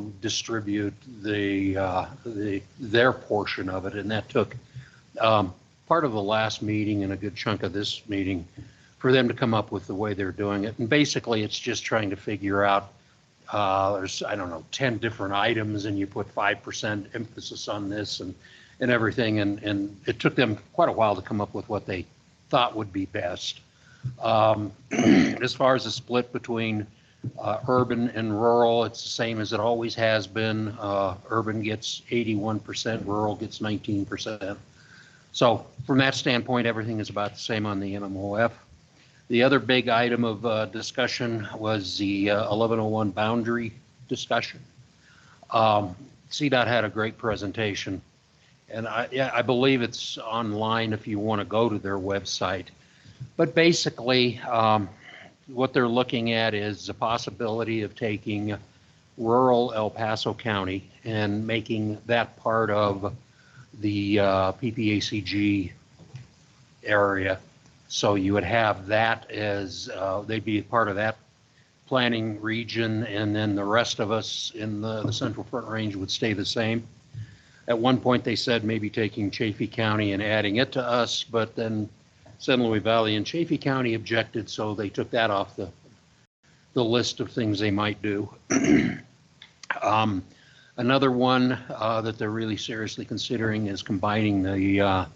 to distribute their portion of it, and that took part of the last meeting and a good chunk of this meeting for them to come up with the way they're doing it. And basically, it's just trying to figure out, there's, I don't know, 10 different items, and you put 5% emphasis on this and everything. And it took them quite a while to come up with what they thought would be best. As far as the split between urban and rural, it's the same as it always has been. Urban gets 81%, rural gets 19%. So from that standpoint, everything is about the same on the MMOF. The other big item of discussion was the 1101 boundary discussion. CDOT had a great presentation, and I believe it's online if you want to go to their website. But basically, what they're looking at is the possibility of taking rural El Paso County and making that part of the PPACG area. So you would have that as, they'd be part of that planning region, and then the rest of us in the Central Front Range would stay the same. At one point they said maybe taking Chaffee County and adding it to us, but then San Luis Valley and Chaffee County objected, so they took that off the list of things they might do. Another one that they're really seriously considering is combining the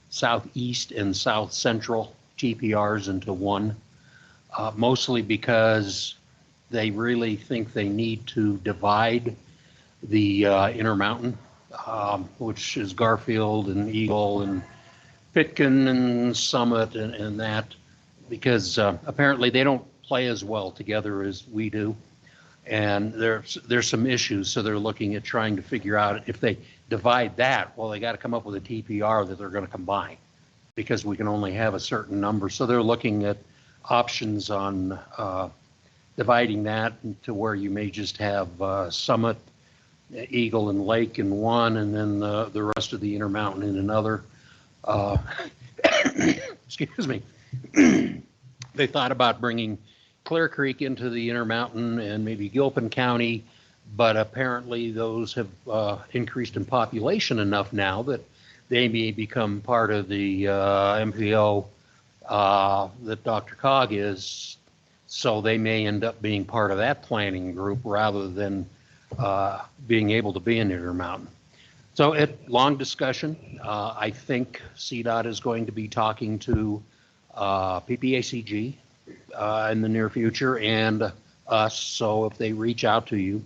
southeast and south central TPRs into one, mostly because they really think they need to divide the Intermountain, which is Garfield and Eagle and Pitkin and Summit and that, because apparently they don't play as well together as we do. And there's some issues, so they're looking at trying to figure out if they divide that, well, they got to come up with a TPR that they're going to combine, because we can only have a certain number. So they're looking at options on dividing that to where you may just have Summit, Eagle, and Lake in one, and then the rest of the Intermountain in another. Excuse me. They thought about bringing Clear Creek into the Intermountain and maybe Gilpin County, but apparently those have increased in population enough now that they may become part of the MPO that Dr. Cog is, so they may end up being part of that planning group rather than being able to be in Intermountain. So long discussion. I think CDOT is going to be talking to PPACG in the near future and us. So if they reach out to you,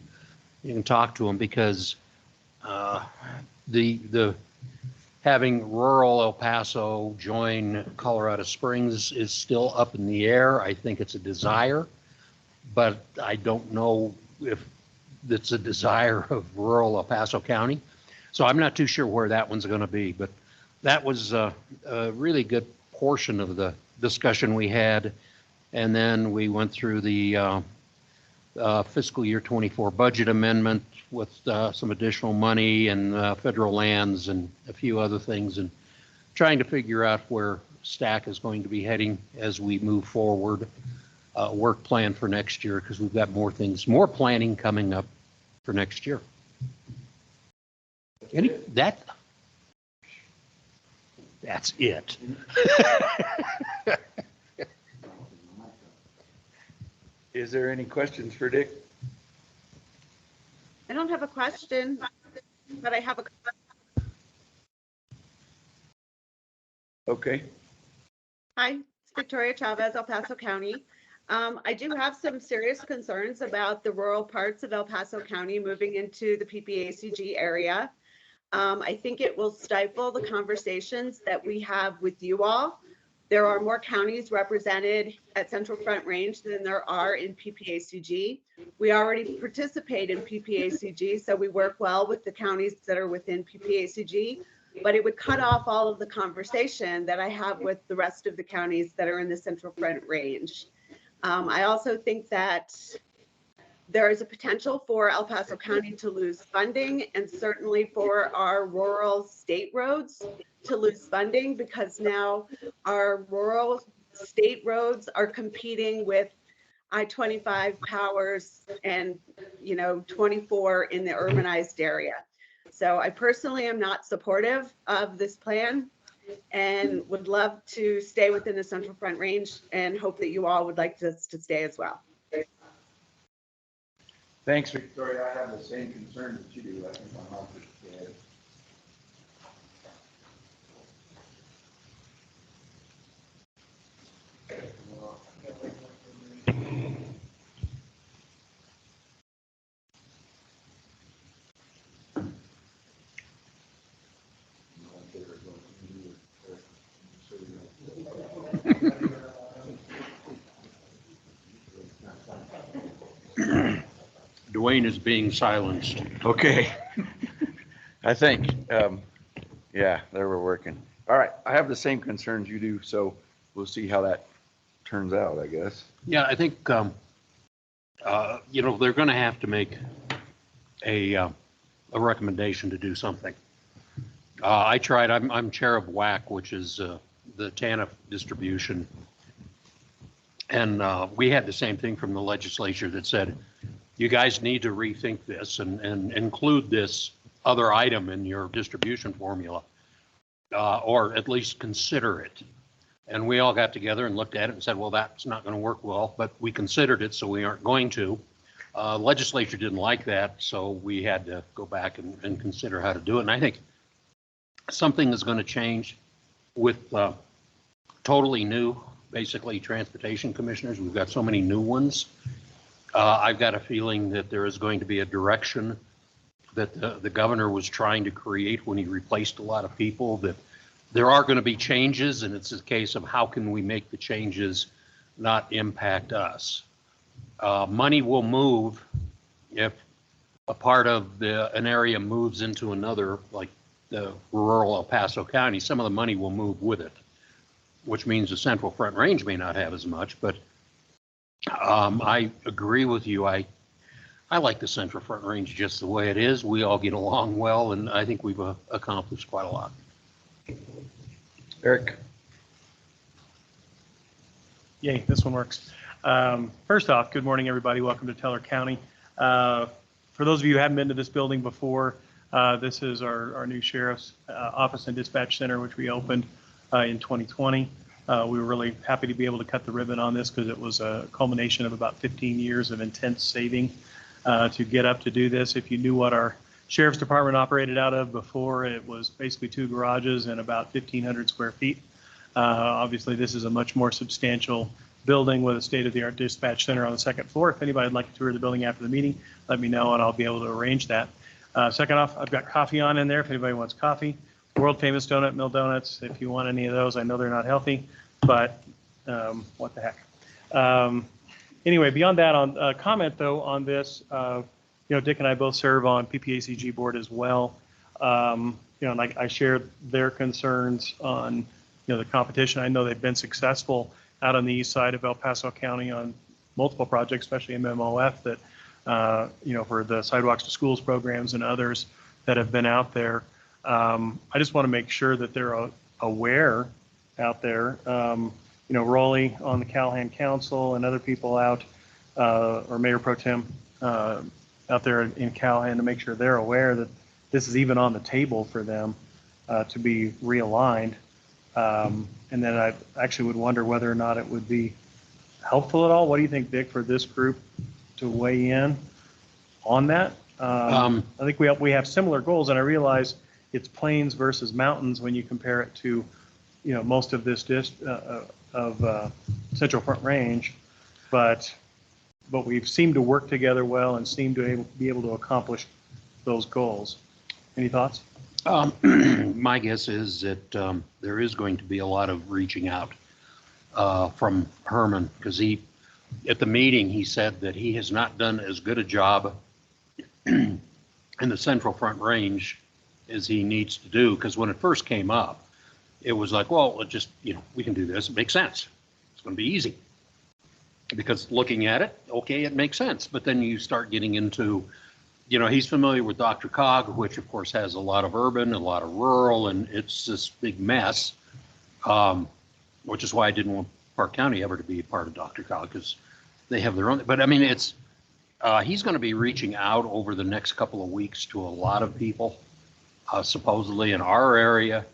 you can talk to them, because the having rural El Paso join Colorado Springs is still up in the air. I think it's a desire, but I don't know if it's a desire of rural El Paso County. So I'm not too sure where that one's going to be, but that was a really good portion of the discussion we had. And then we went through the fiscal year 24 budget amendment with some additional money and federal lands and a few other things, and trying to figure out where STAC is going to be heading as we move forward. Work plan for next year, because we've got more things, more planning coming up for next year. That's it. Is there any questions for Dick? I don't have a question, but I have a. Okay. Hi, it's Victoria Chavez, El Paso County. I do have some serious concerns about the rural parts of El Paso County moving into the PPACG area. I think it will stifle the conversations that we have with you all. There are more counties represented at Central Front Range than there are in PPACG. We already participate in PPACG, so we work well with the counties that are within PPACG, but it would cut off all of the conversation that I have with the rest of the counties that are in the Central Front Range. I also think that there is a potential for El Paso County to lose funding, and certainly for our rural state roads to lose funding, because now our rural state roads are competing with I-25 Powers and 24 in the urbanized area. So I personally am not supportive of this plan and would love to stay within the Central Front Range and hope that you all would like us to stay as well. Thanks, Victoria. I have the same concern that you do. I think I'm out there. Dwayne is being silenced. Okay. I think, yeah, there we're working. All right. I have the same concerns you do, so we'll see how that turns out, I guess. Yeah, I think, they're going to have to make a recommendation to do something. I tried, I'm chair of WAC, which is the TANF distribution. And we had the same thing from the legislature that said, you guys need to rethink this and include this other item in your distribution formula, or at least consider it. And we all got together and looked at it and said, well, that's not going to work well, but we considered it, so we aren't going to. Legislature didn't like that, so we had to go back and consider how to do it. And I think something is going to change with totally new, basically, transportation commissioners. We've got so many new ones. I've got a feeling that there is going to be a direction that the governor was trying to create when he replaced a lot of people, that there are going to be changes, and it's a case of how can we make the changes not impact us. Money will move if a part of an area moves into another, like the rural El Paso County. Some of the money will move with it, which means the Central Front Range may not have as much, but I agree with you. I like the Central Front Range just the way it is. We all get along well, and I think we've accomplished quite a lot. Eric. Yay, this one works. First off, good morning, everybody. Welcome to Teller County. For those of you who haven't been to this building before, this is our new Sheriff's Office and Dispatch Center, which we opened in 2020. We were really happy to be able to cut the ribbon on this because it was a culmination of about 15 years of intense saving to get up to do this. If you knew what our Sheriff's Department operated out of before, it was basically 2 garages and about 1,500 square feet. Obviously, this is a much more substantial building with a state-of-the-art dispatch center on the 2nd floor. If anybody would like to tour the building after the meeting, let me know and I'll be able to arrange that. Second off, I've got coffee on in there if anybody wants coffee. World famous donut mill donuts. If you want any of those, I know they're not healthy, but what the heck. Anyway, beyond that, on comment though on this, Dick and I both serve on PPACG board as well. And I share their concerns on the competition. I know they've been successful out on the east side of El Paso County on multiple projects, especially MMOF, that for the sidewalks to schools programs and others that have been out there. I just want to make sure that they're aware out there. Rowley on the Callahan Council and other people out, or Mayor Pro Tem out there in Callahan, to make sure they're aware that this is even on the table for them to be realigned. And then I actually would wonder whether or not it would be helpful at all. What do you think, Dick, for this group to weigh in on that? I think we have similar goals, and I realize it's plains versus mountains when you compare it to, most of this Central Front Range, but we've seemed to work together well and seem to be able to accomplish those goals. Any thoughts? My guess is that there is going to be a lot of reaching out from Herman, because at the meeting he said that he has not done as good a job in the Central Front Range as he needs to do, because when it first came up, it was like, well, we can do this. It makes sense. It's going to be easy. Because looking at it, okay, it makes sense. But then you start getting into, he's familiar with DRCOG, which of course has a lot of urban, a lot of rural, and it's this big mess, which is why I didn't want Park County ever to be a part of DRCOG, because they have their own. But I mean, He's going to be reaching out over the next couple of weeks to a lot of people, supposedly in our area,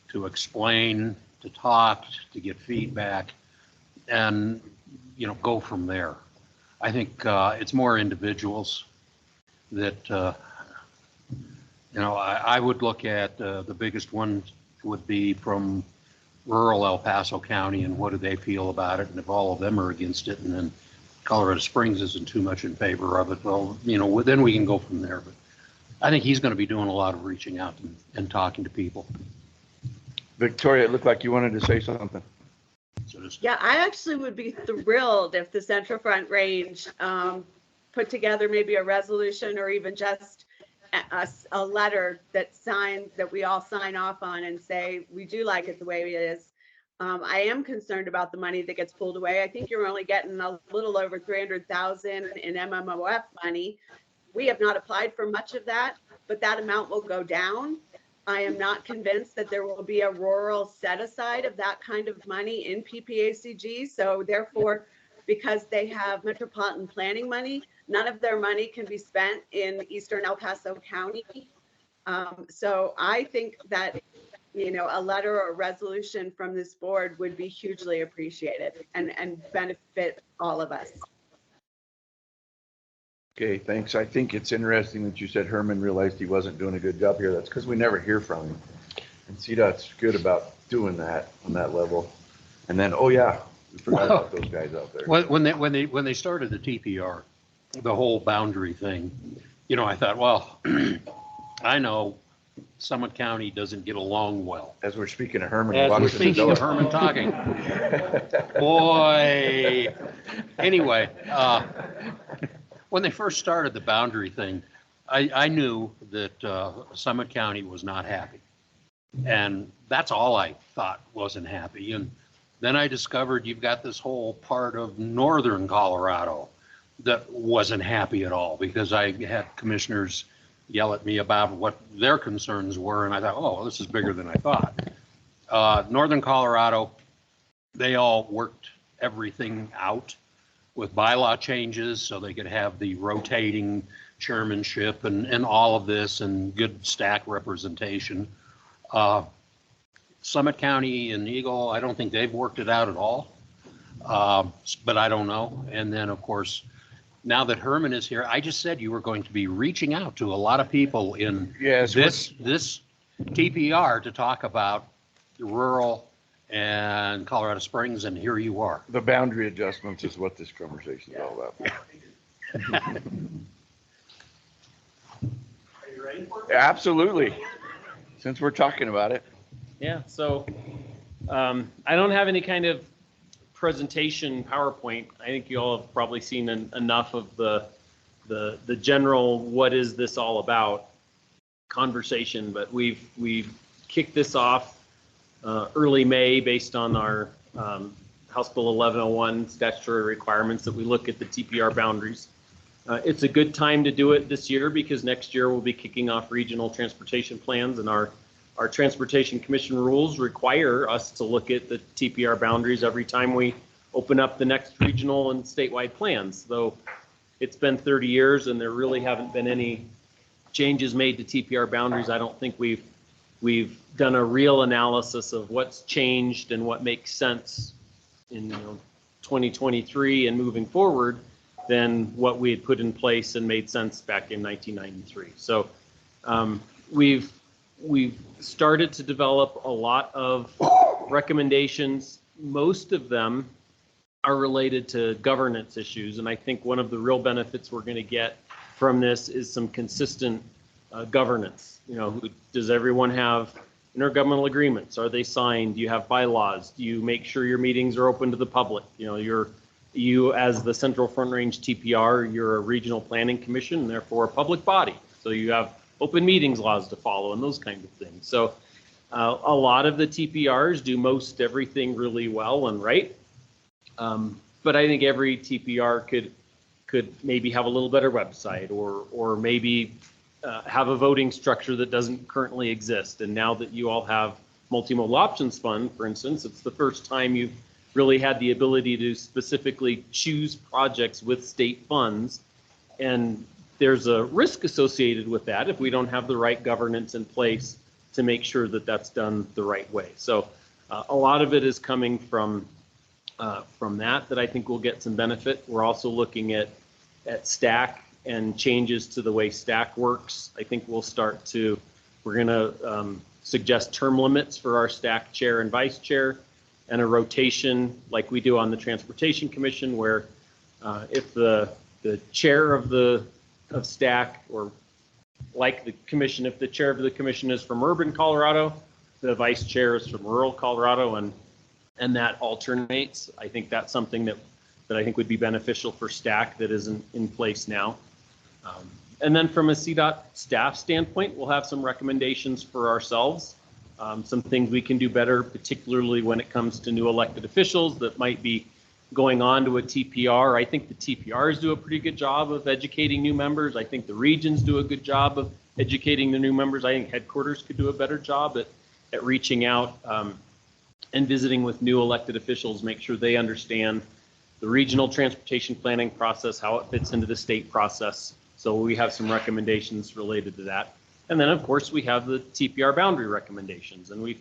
to explain, to talk, to get feedback, and, you know, go from there. I think it's more individuals that, you know, I would look at the biggest one would be from rural El Paso County and what do they feel about it, and if all of them are against it, and then Colorado Springs isn't too much in favor of it, well, you know, then we can go from there. But I think he's going to be doing a lot of reaching out and talking to people. Victoria, it looked like you wanted to say something. So just, Yeah, I actually would be thrilled if the Central Front Range put together maybe a resolution or even just a letter that we all sign off on and say, we do like it the way it is. I am concerned about the money that gets pulled away. I think you're only getting a little over 300,000 in MMOF money. We have not applied for much of that, but that amount will go down. I am not convinced that there will be a rural set aside of that kind of money in PPACG. So therefore, because they have metropolitan planning money, none of their money can be spent in Eastern El Paso County. So I think that, you know, a letter or a resolution from this board would be hugely appreciated and benefit all of us. Okay, thanks. I think it's interesting that you said Herman realized he wasn't doing a good job here. That's because we never hear from him. And CDOT's good about doing that on that level. And then, oh yeah, we forgot about those guys out there. when they started the TPR, the whole boundary thing, you know, I thought, well, I know Summit County doesn't get along well. As we're speaking of Herman, As we're walks in the speaking of door. Herman talking, boy. Anyway, when they first started the boundary thing, I knew that Summit County was not happy, and that's all I thought wasn't happy. And then I discovered you've got this whole part of northern Colorado that wasn't happy at all, because I had commissioners yell at me about what their concerns were, and I thought, oh, well, this is bigger than I thought. Northern Colorado, they all worked everything out with bylaw changes so they could have the rotating chairmanship and all of this and good STAC representation. Summit County and Eagle, I don't think they've worked it out at all, but I don't know. And then, of course, now that Herman is here, I just said you were going to be reaching out to a lot of people in this TPR to talk about rural and Colorado Springs, and here you are. The boundary adjustments is what this conversation is all about. Are you ready for it? Absolutely. Since we're talking about it. Yeah, so I don't have any kind of presentation PowerPoint. I think you all have probably seen enough of the general what is this all about conversation, but we've kicked this off early May based on our House Bill 1101 statutory requirements that we look at the TPR boundaries. It's a good time to do it this year because next year we'll be kicking off regional transportation plans, and our Transportation Commission rules require us to look at the TPR boundaries every time we open up the next regional and statewide plans. Though it's been 30 years and there really haven't been any changes made to TPR boundaries, I don't think we've done a real analysis of what's changed and what makes sense in 2023 and moving forward than what we had put in place and made sense back in 1993. So we've started to develop a lot of recommendations. Most of them are related to governance issues, and I think one of the real benefits we're going to get from this is some consistent governance. Does everyone have intergovernmental agreements? Are they signed? Do you have bylaws? Do you make sure your meetings are open to the public? You as the Central Front Range TPR, you're a regional planning commission, and therefore a public body. So you have open meetings laws to follow and those kinds of things. So a lot of the TPRs do most everything really well and right. But I think every TPR could maybe have a little better website or maybe have a voting structure that doesn't currently exist. And now that you all have multimodal options fund, for instance, it's the first time you've really had the ability to specifically choose projects with state funds And there's a risk associated with that if we don't have the right governance in place to make sure that that's done the right way. So a lot of it is coming from that I think we'll get some benefit. We're also looking at STAC and changes to the way STAC works. I think we're going to suggest term limits for our STAC chair and vice chair, and a rotation like we do on the Transportation Commission, where if the chair of STAC, or like the commission, if the chair of the commission is from urban Colorado, the vice chair is from rural Colorado, and that alternates. I think that's something that I think would be beneficial for STAC that isn't in place now. And then from a CDOT staff standpoint, we'll have some recommendations for ourselves, some things we can do better, particularly when it comes to new elected officials that might be going on to a TPR. I think the TPRs do a pretty good job of educating new members. I think the regions do a good job of educating the new members. I think headquarters could do a better job at reaching out and visiting with new elected officials, make sure they understand the regional transportation planning process, how it fits into the state process. So we have some recommendations related to that. And then of course we have the TPR boundary recommendations. And we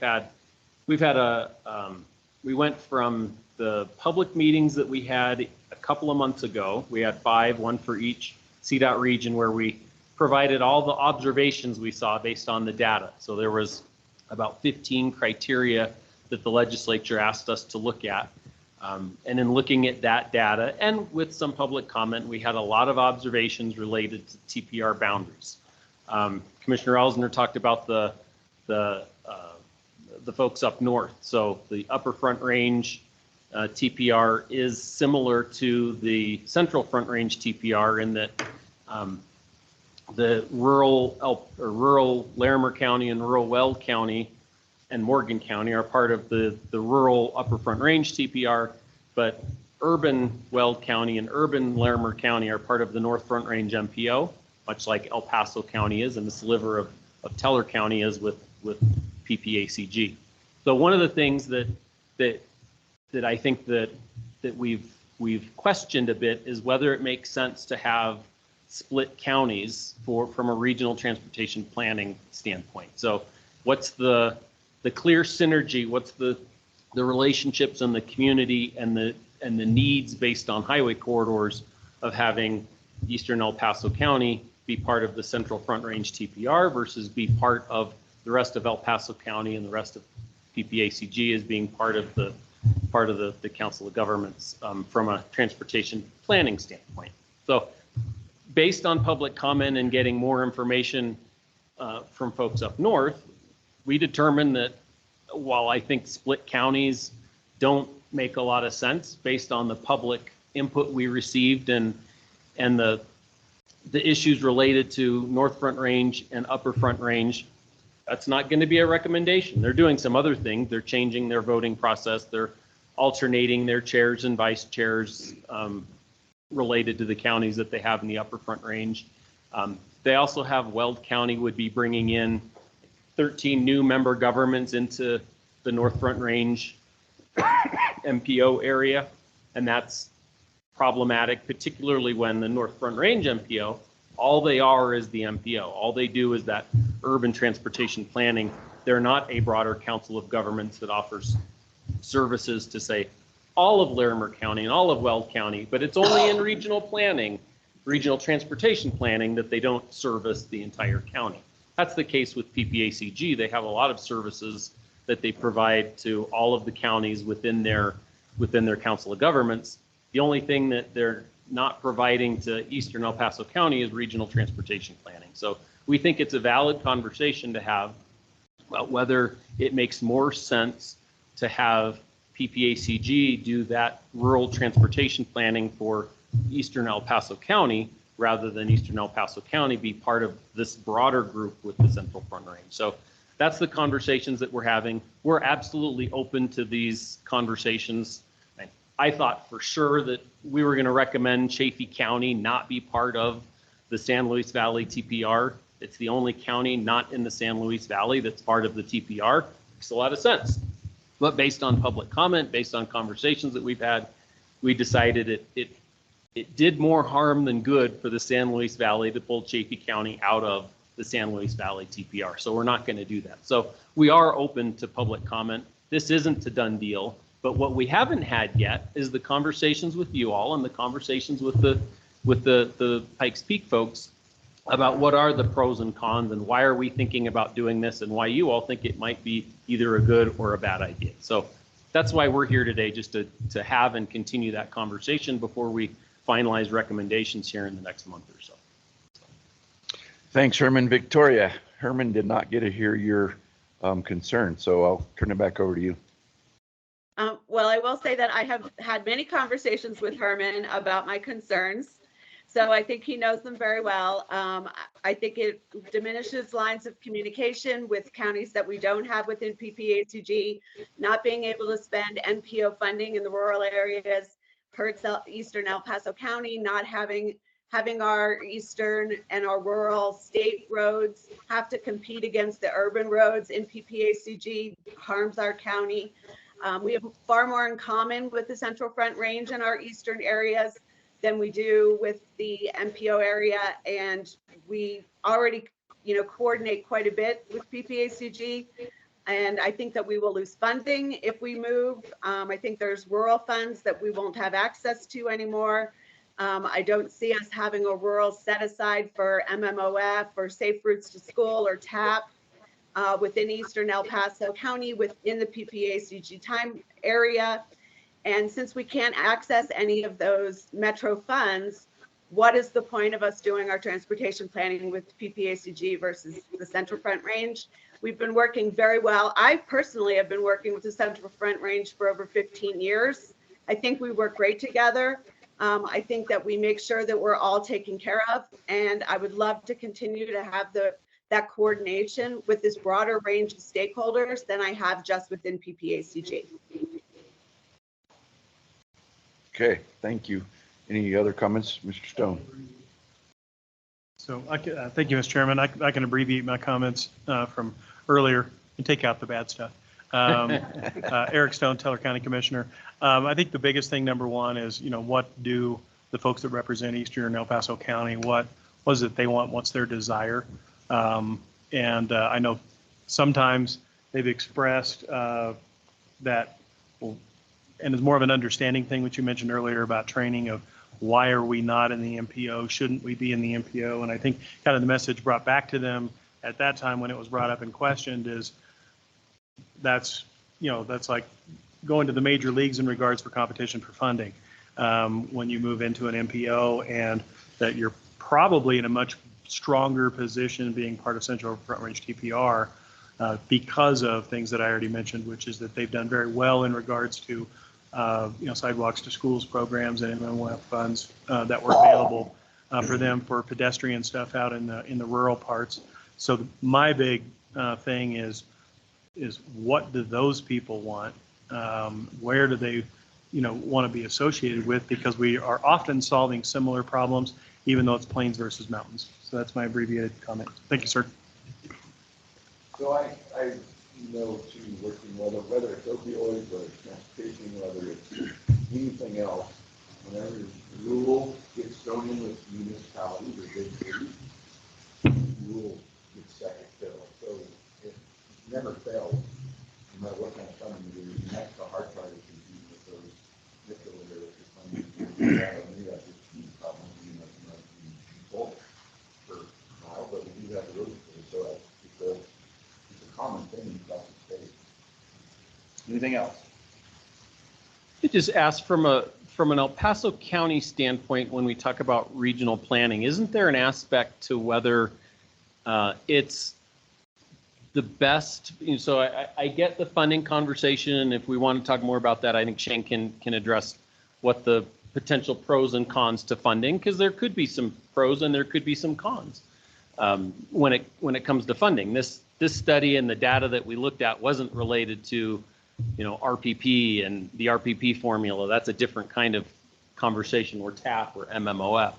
went from the public meetings that we had a couple of months ago. We had 5, one for each CDOT region, where we provided all the observations we saw based on the data. So there was about 15 criteria that the legislature asked us to look at. And in looking at that data and with some public comment, we had a lot of observations related to TPR boundaries. Commissioner Elsner talked about the folks up north. So the Upper Front Range TPR is similar to the Central Front Range TPR in that the rural Larimer County and rural Weld County and Morgan County are part of the rural Upper Front Range TPR, but urban Weld County and urban Larimer County are part of the North Front Range MPO, much like El Paso County is, and the sliver of Teller County is with PPACG. So one of the things that I think that we've questioned a bit is whether it makes sense to have split counties from a regional transportation planning standpoint. So what's the clear synergy? What's the relationships in the community and the needs based on highway corridors of having Eastern El Paso County be part of the Central Front Range TPR versus be part of the rest of El Paso County and the rest of PPACG as being part of the Council of Governments from a transportation planning standpoint. So based on public comment and getting more information from folks up north, we determined that while I think split counties don't make a lot of sense based on the public input we received and the issues related to North Front Range and Upper Front Range, that's not going to be a recommendation. They're doing some other things. They're changing their voting process. They're alternating their chairs and vice chairs related to the counties that they have in the Upper Front Range. They also have Weld County would be bringing in 13 new member governments into the North Front Range MPO area, and that's problematic, particularly when the North Front Range MPO, all they are is the MPO. All they do is that urban transportation planning. They're not a broader council of governments that offers services to, say, all of Larimer County and all of Weld County, but it's only in regional planning, regional transportation planning, that they don't service the entire county. That's the case with PPACG. They have a lot of services that they provide to all of the counties within their council of governments. The only thing that they're not providing to Eastern El Paso County is regional transportation planning. So we think it's a valid conversation to have about whether it makes more sense to have PPACG do that rural transportation planning for Eastern El Paso County rather than Eastern El Paso County be part of this broader group with the Central Front Range. So that's the conversations that we're having. We're absolutely open to these conversations. I thought for sure that we were going to recommend Chaffee County not be part of the San Luis Valley TPR. It's the only county not in the San Luis Valley that's part of the TPR. Makes a lot of sense. But based on public comment, based on conversations that we've had, we decided it it did more harm than good for the San Luis Valley to pull Chaffee County out of the San Luis Valley TPR. So we're not going to do that. So we are open to public comment. This isn't a done deal, but what we haven't had yet is the conversations with you all and the conversations with the Pikes Peak folks about what are the pros and cons and why are we thinking about doing this and why you all think it might be either a good or a bad idea. So that's why we're here today, just to have and continue that conversation before we finalize recommendations here in the next month or so. Thanks, Herman. Victoria, Herman did not get to hear your concern, so I'll turn it back over to you. Well, I will say that I have had many conversations with Herman about my concerns. So I think he knows them very well. I think it diminishes lines of communication with counties that we don't have within PPACG, not being able to spend NPO funding in the rural areas, hurts Eastern El Paso County, not having our eastern and our rural state roads have to compete against the urban roads in PPACG, harms our county. We have far more in common with the Central Front Range in our eastern areas than we do with the MPO area, and we already, coordinate quite a bit with PPACG. And I think that we will lose funding if we move. I think there's rural funds that we won't have access to anymore. I don't see us having a rural set aside for MMOF or Safe Routes to School or TAP within Eastern El Paso County within the PPACG time area. And since we can't access any of those metro funds, what is the point of us doing our transportation planning with PPACG versus the Central Front Range? We've been working very well. I personally have been working with the Central Front Range for over 15 years. I think we work great together. I think that we make sure that we're all taken care of, and I would love to continue to have that coordination with this broader range of stakeholders than I have just within PPACG. Okay, thank you. Any other comments, Mr. Stone? So thank you, Mr. Chairman. I can abbreviate my comments from earlier and take out the bad stuff. Eric Stone, Teller County Commissioner. I think the biggest thing, number one, is, what do the folks that represent Eastern El Paso County, what is it they want? What's their desire? And I know sometimes they've expressed that, and it's more of an understanding thing, which you mentioned earlier about training of why are we not in the MPO? Shouldn't we be in the MPO? And I think kind of the message brought back to them at that time when it was brought up and questioned is that's like going to the major leagues in regards for competition for funding. When you move into an MPO, and that you're probably in a much stronger position being part of Central Front Range TPR because of things that I already mentioned, which is that they've done very well in regards to sidewalks to schools programs and MMOF funds that were available for them for pedestrian stuff out in the rural parts. So my big thing is what do those people want? Where do they want to be associated with? Because we are often solving similar problems, even though it's plains versus mountains. So that's my abbreviated comment. Thank you, sir. So I know too, working whether it's opioids, whether it's transportation, whether it's anything else, whenever rule gets thrown in with municipalities or big cities, rule gets second fiddle. So it never fails, no matter what kind of funding you do. And that's the hard part of competing with those metro areas for funding. Maybe that's just a problem, bulk per mile, but we do have the roads for it. So it's a common thing across the state. Anything else? I just ask from an El Paso County standpoint, when we talk about regional planning, isn't there an aspect to whether it's the best? So I get the funding conversation, and if we want to talk more about that, I think Shane can address what the potential pros and cons to funding, because there could be some pros and there could be some cons when it comes to funding. This study and the data that we looked at wasn't related to RPP and the RPP formula. That's a different kind of conversation, or TAP or MMOF.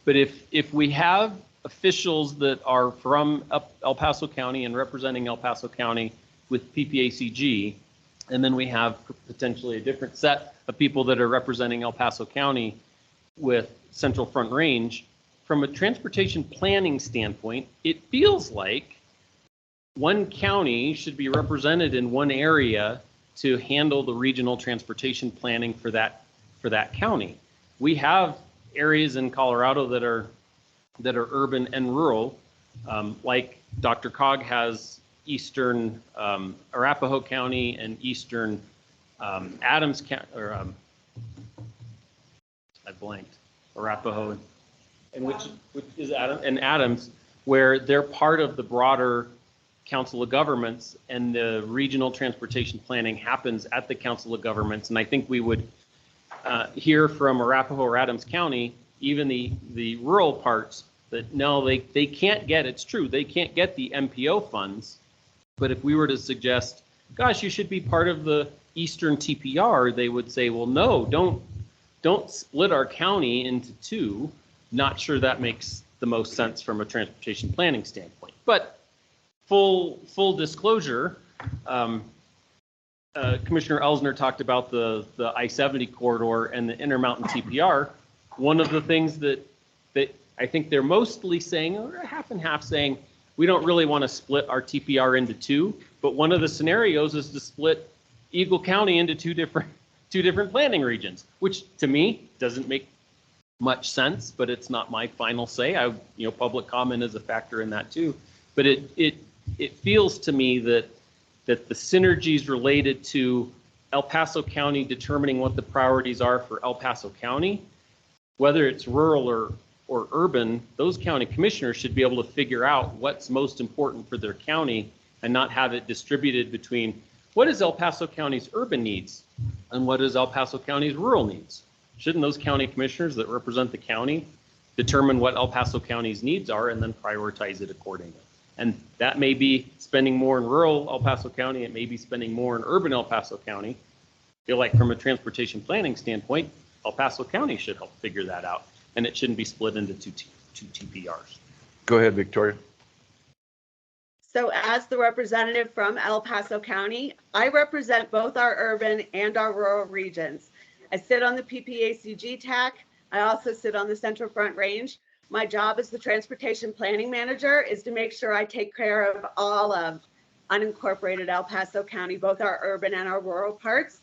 But if we have officials that are from El Paso County and representing El Paso County with PPACG, And then we have potentially a different set of people that are representing El Paso County with Central Front Range. From a transportation planning standpoint, it feels like one county should be represented in one area to handle the regional transportation planning for that county. We have areas in Colorado that are urban and rural, like Dr. Cog has eastern Arapahoe County and eastern Adams County, or I blanked, Arapahoe, and which is Adams, where they're part of the broader Council of Governments, and the regional transportation planning happens at the Council of Governments. And I think we would hear from Arapahoe or Adams County, even the rural parts, that no, they can't get, it's true, they can't get the MPO funds. But if we were to suggest, gosh, you should be part of the Eastern TPR, they would say, well, no, don't split our county into two. Not sure that makes the most sense from a transportation planning standpoint. But full disclosure, Commissioner Elsner talked about the I-70 corridor and the Intermountain TPR. One of the things that I think they're mostly saying, or half and half saying, we don't really want to split our TPR into two, but one of the scenarios is to split Eagle County into two different planning regions, which to me doesn't make much sense, but it's not my final say. Public comment is a factor in that too. But it feels to me that the synergies related to El Paso County determining what the priorities are for El Paso County, whether it's rural or urban, those county commissioners should be able to figure out what's most important for their county and not have it distributed between what is El Paso County's urban needs and what is El Paso County's rural needs. Shouldn't those county commissioners that represent the county determine what El Paso County's needs are and then prioritize it accordingly? And that may be spending more in rural El Paso County, it may be spending more in urban El Paso County. I feel like from a transportation planning standpoint, El Paso County should help figure that out, and it shouldn't be split into two TPRs. Go ahead, Victoria. So as the representative from El Paso County, I represent both our urban and our rural regions. I sit on the PPACG TAC. I also sit on the Central Front Range. My job as the transportation planning manager is to make sure I take care of all of unincorporated El Paso County, both our urban and our rural parts.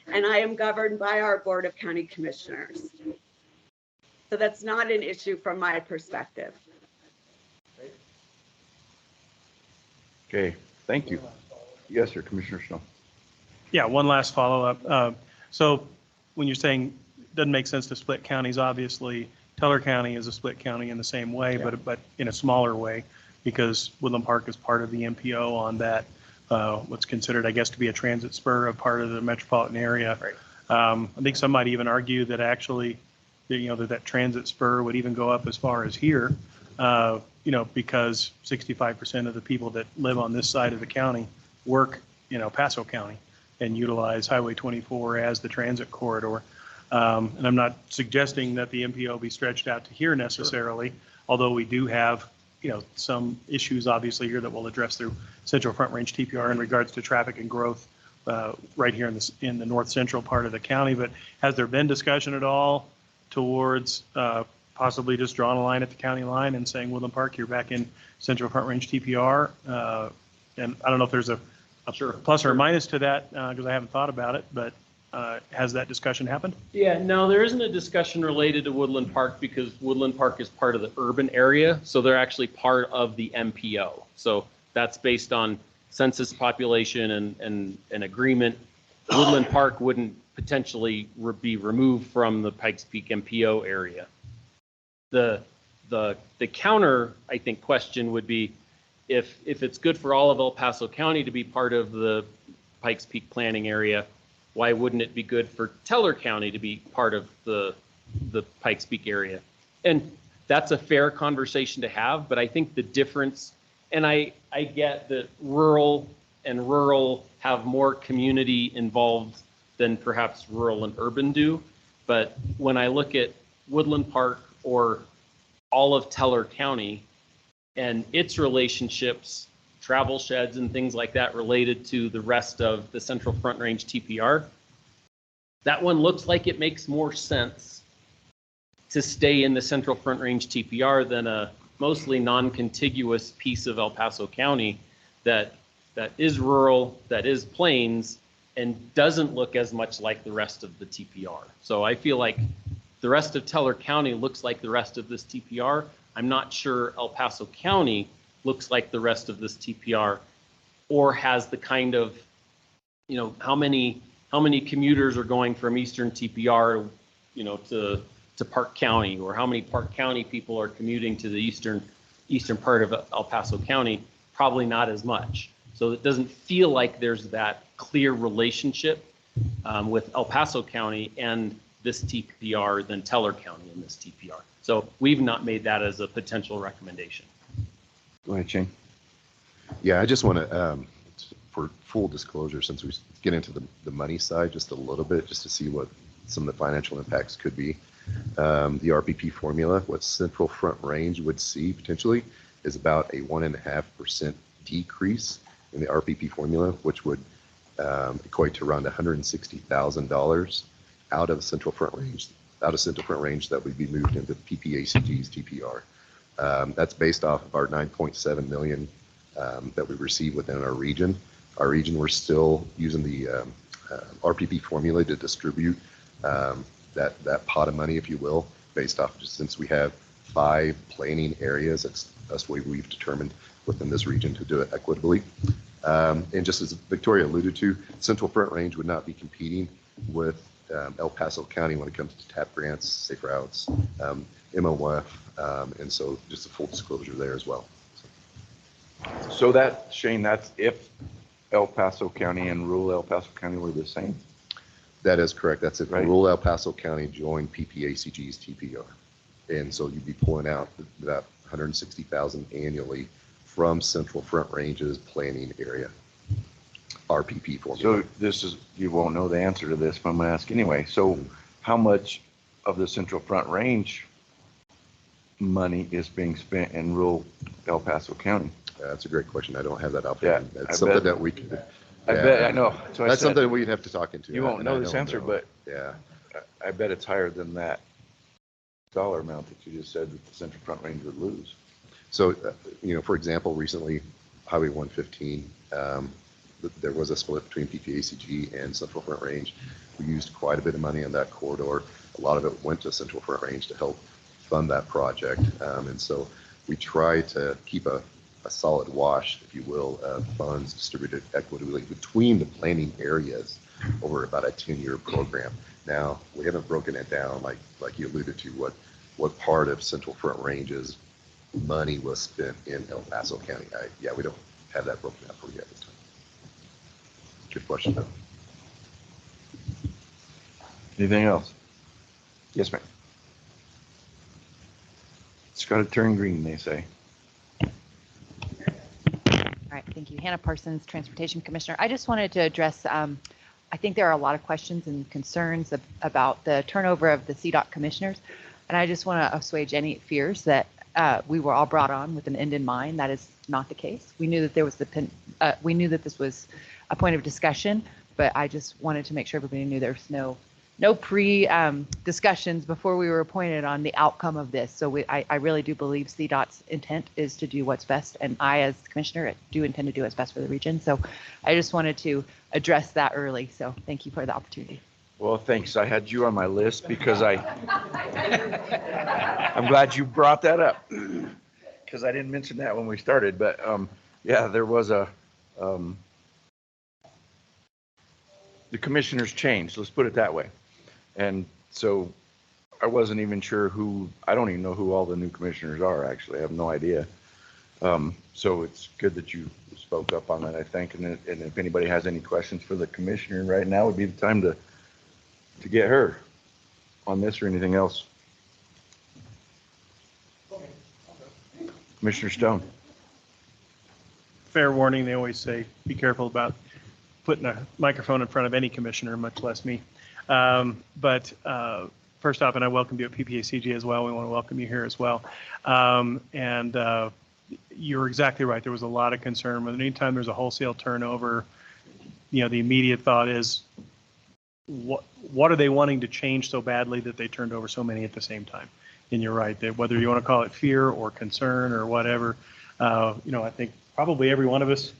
And I am governed by our Board of County Commissioners. So that's not an issue from my perspective. Okay, thank you. Yes, sir, Commissioner Snow. Yeah, one last follow-up. So when you're saying it doesn't make sense to split counties, obviously Teller County is a split county in the same way, Yeah. but in a smaller way, because Woodland Park is part of the MPO on that, what's considered, I guess, to be a transit spur, a part of the metropolitan area. Right. I think some might even argue that actually, that transit spur would even go up as far as here, because 65% of the people that live on this side of the county work in El Paso County and utilize Highway 24 as the transit corridor. And I'm not suggesting that the MPO be stretched out to here necessarily, sure, although we do have, some issues obviously here that we'll address through Central Front Range TPR in regards to traffic and growth right here in the north central part of the county. But has there been discussion at all towards possibly just drawing a line at the county line and saying, Woodland Park, you're back in Central Front Range TPR? And I don't know if there's a Sure, plus or minus to that, because I haven't thought about it, but has that discussion happened? Yeah, no, there isn't a discussion related to Woodland Park because Woodland Park is part of the urban area, so they're actually part of the MPO. So that's based on census population and an agreement. Woodland Park wouldn't potentially be removed from the Pikes Peak MPO area. The counter, I think, question would be if it's good for all of El Paso County to be part of the Pikes Peak planning area, why wouldn't it be good for Teller County to be part of the Pikes Peak area? And that's a fair conversation to have, but I think the difference, and I get that rural have more community involved than perhaps rural and urban do, but when I look at Woodland Park or all of Teller County and its relationships travel sheds and things like that related to the rest of the Central Front Range TPR. That one looks like it makes more sense to stay in the Central Front Range TPR than a mostly non-contiguous piece of El Paso County that is rural, that is plains, and doesn't look as much like the rest of the TPR. So I feel like the rest of Teller County looks like the rest of this TPR. I'm not sure El Paso County looks like the rest of this TPR, or has the kind of, you know, how many commuters are going from Eastern TPR, you know, to Park County, or how many Park County people are commuting to the eastern part of El Paso County? Probably not as much. So it doesn't feel like there's that clear relationship with El Paso County and this TPR than Teller County in this TPR. So we've not made that as a potential recommendation. Go ahead, Shane. Yeah, I just want to, for full disclosure, since we get into the money side just a little bit, just to see what some of the financial impacts could be. The RPP formula, what Central Front Range would see potentially is about a 1.5% decrease in the RPP formula, which would equate to around $160,000 out of Central Front Range that would be moved into PPACG's TPR. That's based off of our 9.7 million that we receive within our region. Our region, we're still using the RPP formula to distribute that pot of money, if you will, based off, just since we have 5 planning areas, that's the way we've determined within this region to do it equitably. And just as Victoria alluded to, Central Front Range would not be competing with El Paso County when it comes to TAP grants, safe routes, MOF, and so just a full disclosure there as well. So that, Shane, that's if El Paso County and rural El Paso County were the same? That is correct. That's if Right. rural El Paso County joined PPACG's TPR. And so you'd be pulling out that 160,000 annually from Central Front Range's planning area, RPP formula. So this is, you won't know the answer to this, but I'm going to ask anyway. So how much of the Central Front Range money is being spent in rural El Paso County? That's a great question. I don't have that out Yeah, there. That's I something bet. that we could. I bet, I know. So That's something we'd have to talk into. You won't and I know this don't answer, know. but Yeah. I bet it's higher than that dollar amount that you just said that the Central Front Range would lose. So, for example, recently, Highway 115, there was a split between PPACG and Central Front Range. We used quite a bit of money on that corridor. A lot of it went to Central Front Range to help fund that project. And so we try to keep a solid wash, if you will, of funds distributed equitably between the planning areas over about a 10-year program. Now, we haven't broken it down like you alluded to, what part of Central Front Range's money was spent in El Paso County. We don't have that broken out for you at this time. Good question, though. Anything else? Yes, ma'am. It's got to turn green, they say. All right, thank you. Hannah Parsons, Transportation Commissioner. I just wanted to address, I think there are a lot of questions and concerns about the turnover of the CDOT commissioners. And I just want to assuage any fears that we were all brought on with an end in mind. That is not the case. We knew that there was we knew that this was a point of discussion, but I just wanted to make sure everybody knew there's no discussions before we were appointed on the outcome of this. So I really do believe CDOT's intent is to do what's best, and I, as commissioner, do intend to do what's best for the region. So I just wanted to address that early. So thank you for the opportunity. Well, thanks. I had you on my list because I'm glad you brought that up because I didn't mention that when we started. But yeah, there was the commissioners changed. Let's put it that way. And so I wasn't even sure I don't even know who all the new commissioners are, actually. I have no idea. So it's good that you spoke up on that, I think. And if anybody has any questions for the commissioner right now would be the time to get her on this or anything else. Commissioner Stone. Fair warning, they always say, be careful about putting a microphone in front of any commissioner, much less me. But first off, and I welcome you at PPACG as well. We want to welcome you here as well. you're exactly right. There was a lot of concern. But anytime there's a wholesale turnover, the immediate thought is, what are they wanting to change so badly that they turned over so many at the same time? And you're right, that whether you want to call it fear or concern or whatever, I think probably every one of us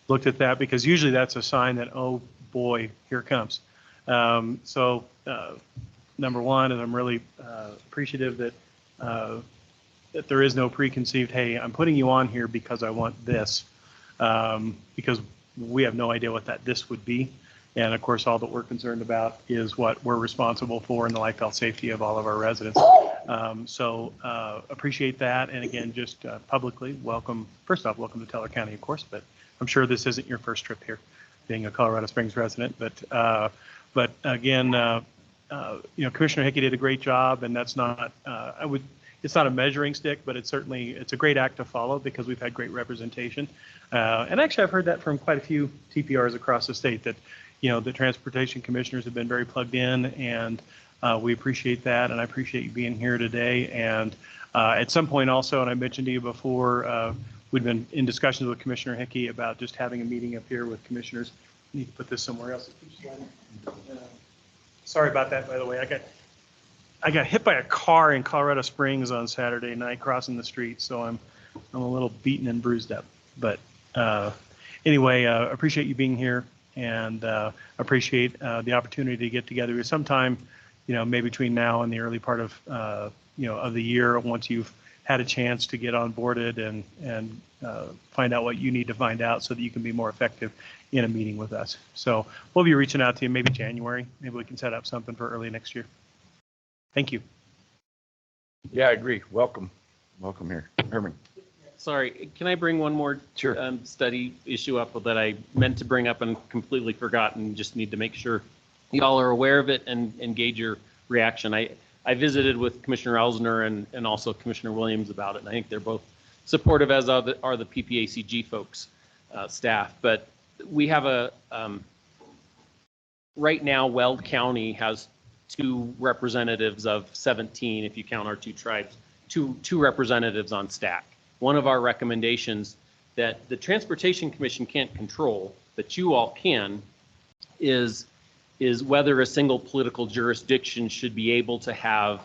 looked at that, because usually that's a sign that, oh boy, here it comes. Number one, and I'm really appreciative that there is no preconceived, hey, I'm putting you on here because I want this, because we have no idea what this would be. And of course, all that we're concerned about is what we're responsible for and the life, health, safety of all of our residents. Appreciate that. And again, just publicly welcome, first off, welcome to Teller County, of course, but I'm sure this isn't your first trip here, being a Colorado Springs resident. But again, Commissioner Hickey did a great job, and that's not, it's not a measuring stick, but it's a great act to follow, because we've had great representation. And actually, I've heard that from quite a few TPRs across the state, that the transportation commissioners have been very plugged in, and we appreciate that. And I appreciate you being here today. And at some point also, and I mentioned to you before, we'd been in discussions with Commissioner Hickey about just having a meeting up here with commissioners. I need to put this somewhere else. Sorry about that, by the way. I got hit by a car in Colorado Springs on Saturday night crossing the street, so I'm a little beaten and bruised up. But anyway, appreciate you being here, and appreciate the opportunity to get together sometime, maybe between now and the early part of of the year, once you've had a chance to get onboarded and find out what you need to find out, so that you can be more effective in a meeting with us. So we'll be reaching out to you maybe January. Maybe we can set up something for early next year. Thank you. Yeah, I agree. Welcome here, Herman. Sorry, can I bring one more study issue up that I meant to bring up and completely forgot, and just need to make sure y'all are aware of it and gauge your reaction. I visited with Commissioner Elsner and also Commissioner Williams about it, and I think they're both supportive, as are the PPACG folks, staff. But we have right now, Weld County has 2 representatives of 17, if you count our 2 tribes, two representatives on STAC. One of our recommendations that the Transportation Commission can't control, but you all can, is whether a single political jurisdiction should be able to have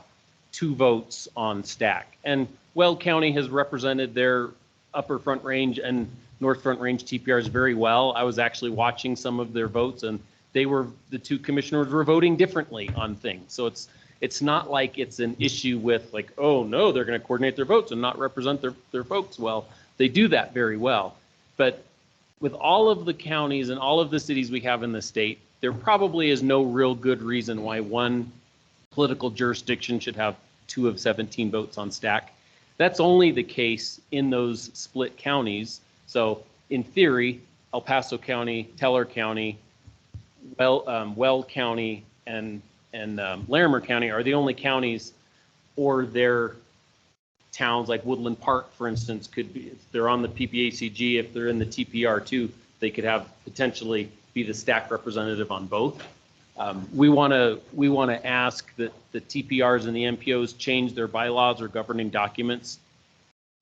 2 votes on STAC. And Weld County has represented their Upper Front Range and North Front Range TPRs very well. I was actually watching some of their votes, and the 2 commissioners were voting differently on things. So it's not like it's an issue with, like, oh no, they're going to coordinate their votes and not represent their folks well. They do that very well. But with all of the counties and all of the cities we have in the state, there probably is no real good reason why one political jurisdiction should have 2 of 17 votes on STAC. That's only the case in those split counties. So in theory, El Paso County, Teller County, Weld County, and Larimer County are the only counties, or their towns like Woodland Park, for instance, could be, if they're on the PPACG, if they're in the TPR too, they could have potentially be the STAC representative on both. We want to ask that the TPRs and the MPOs change their bylaws or governing documents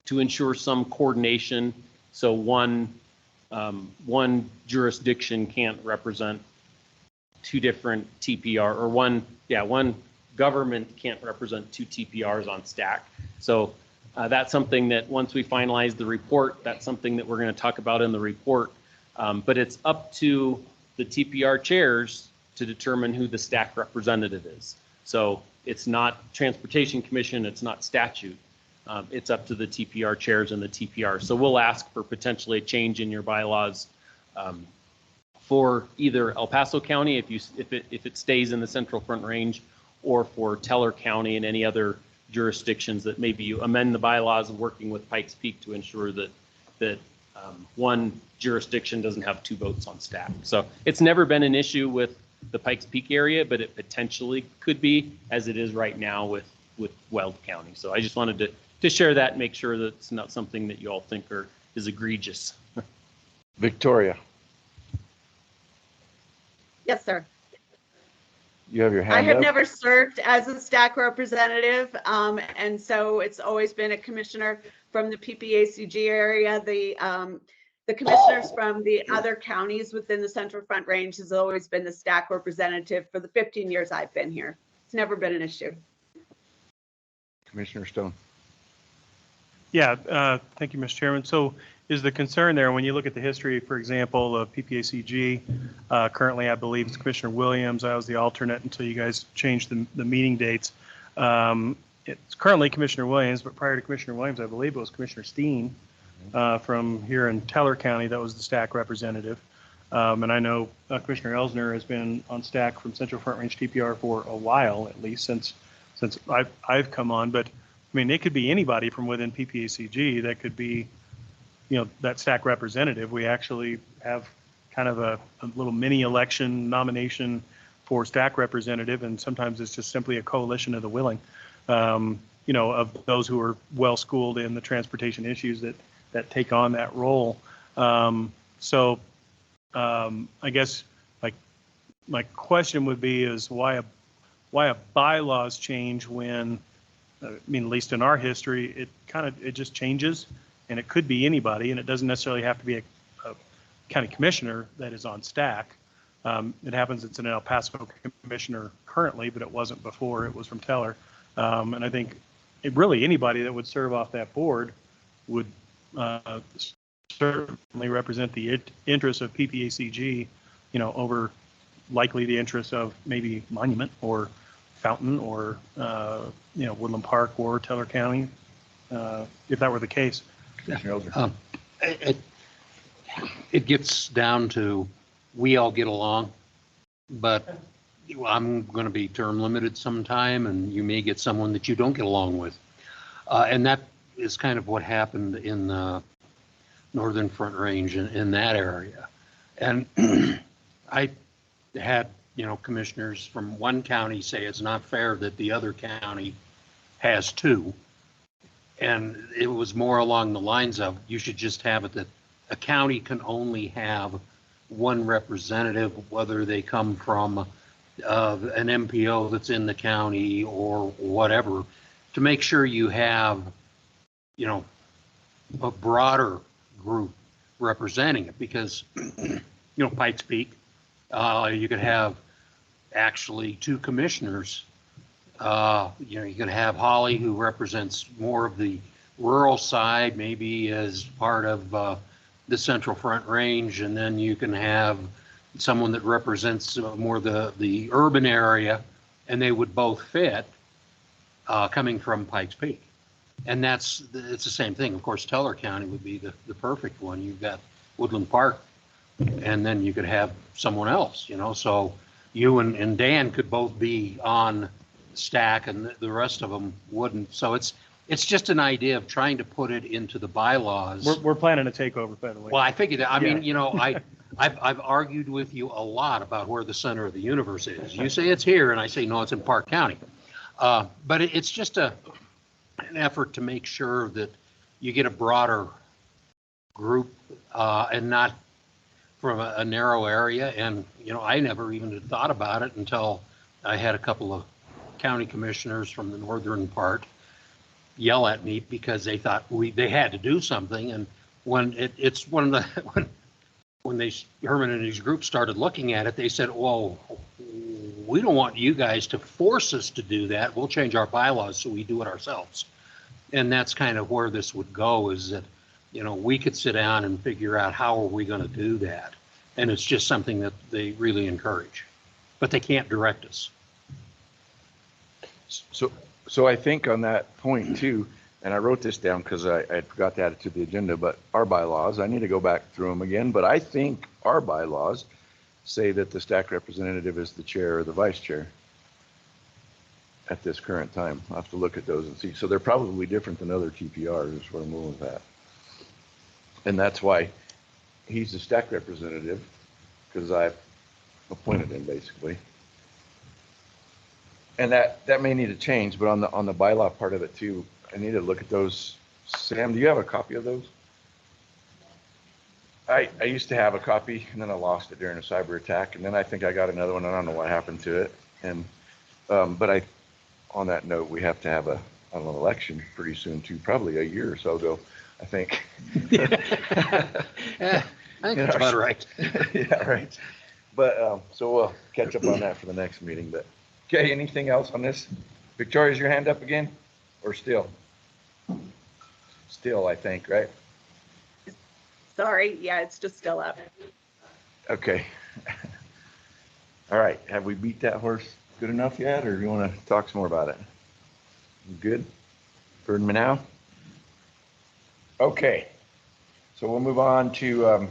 to ensure some coordination, so one jurisdiction can't represent 2 different TPR, or one government can't represent 2 TPRs on STAC. So that's something that once we finalize the report, that's something that we're going to talk about in the report. But it's up to the TPR chairs to determine who the STAC representative is. So it's not Transportation Commission, it's not statute. It's up to the TPR chairs and the TPR. So we'll ask for potentially a change in your bylaws for either El Paso County, if it stays in the Central Front Range, or for Teller County and any other jurisdictions that maybe you amend the bylaws, working with Pikes Peak to ensure that one jurisdiction doesn't have 2 votes on STAC. So it's never been an issue with the Pikes Peak area, but it potentially could be, as it is right now with Weld County. So I just wanted to share that and make sure that it's not something that you all think is egregious. Victoria. Yes, sir. You have your I hand have up? never served as a STAC representative, and so it's always been a commissioner from the PPACG area. The commissioners from the other counties within the Central Front Range has always been the STAC representative for the 15 years I've been here. It's never been an issue. Commissioner Stone. Yeah, thank you, Mr. Chairman. So is the concern there, when you look at the history, for example, of PPACG, currently I believe it's Commissioner Williams. I was the alternate until you guys changed the meeting dates. It's currently Commissioner Williams, but prior to Commissioner Williams, I believe it was Commissioner Steen from here in Teller County that was the STAC representative. And I know Commissioner Elsner has been on STAC from Central Front Range TPR for a while, at least since I've come on. But I mean, it could be anybody from within PPACG that could be, that STAC representative. We actually have kind of a little mini election nomination for STAC representative, and sometimes it's just simply a coalition of the willing, of those who are well schooled in the transportation issues that take on that role. So I guess my question would be is why a bylaws change when, I mean, at least in our history, it just changes, and it could be anybody, and it doesn't necessarily have to be a county commissioner that is on STAC. It happens it's an El Paso commissioner currently, but it wasn't before. It was from Teller. And I think really anybody that would serve off that board would certainly represent the interests of PPACG, over likely the interests of maybe Monument or Fountain or, Woodland Park or Teller County, if that were the case. It gets down to, we all get along, but I'm going to be term limited sometime, and you may get someone that you don't get along with. And that is kind of what happened in the Northern Front Range in that area. And I had, commissioners from one county say it's not fair that the other county has two. And it was more along the lines of, you should just have it that a county can only have one representative, whether they come from an MPO that's in the county or whatever, to make sure you have, a broader group representing it. Because, Pikes Peak, you could have actually two commissioners. You could have Holly, who represents more of the rural side, maybe as part of the Central Front Range, and then you can have someone that represents more the urban area, and they would both fit coming from Pikes Peak. And it's the same thing. Of course, Teller County would be the perfect one. You've got Woodland Park, and then you could have someone else, so you and Dan could both be on STAC, and the rest of them wouldn't. So it's just an idea of trying to put it into the bylaws. We're planning a takeover, by the way. Well, I figured that. I mean, I've argued with you a lot about where the center of the universe is. You say it's here, and I say no, it's in Park County. But it's just an effort to make sure that you get a broader group and not from a narrow area. And I never even had thought about it until I had a couple of county commissioners from the northern part yell at me because they thought they had to do something. And when it's one of the when Herman and his group started looking at it, they said, "Well, we don't want you guys to force us to do that. We'll change our bylaws so we do it ourselves." And that's kind of where this would go, is that we could sit down and figure out how are we going to do that. And it's just something that they really encourage, but they can't direct us. So I think on that point too, and I wrote this down because I forgot to add it to the agenda, but our bylaws, I need to go back through them again, but I think our bylaws say that the STAC representative is the chair or the vice chair at this current time. I'll have to look at those and see. So they're probably different than other TPRs, is where I'm going with that. And that's why he's the STAC representative, because I've appointed him basically. And that may need to change, but on the bylaw part of it too, I need to look at those. Sam, do you have a copy of those? I used to have a copy, and then I lost it during a cyber attack, and then I think I got another one. I don't know what happened to it. And, but on that note, we have to have an election pretty soon too, probably a year or so ago, I think. Yeah, I think that's about right. Yeah, right. But, so we'll catch up on that for the next meeting, but, okay, anything else on this? Victoria's your hand up again, or still? Still, I think, right? Sorry, yeah, it's just still up. Okay. All right, have we beat that horse good enough yet, or do you want to talk some more about it? You good? Heard me now? Okay, so we'll move on to,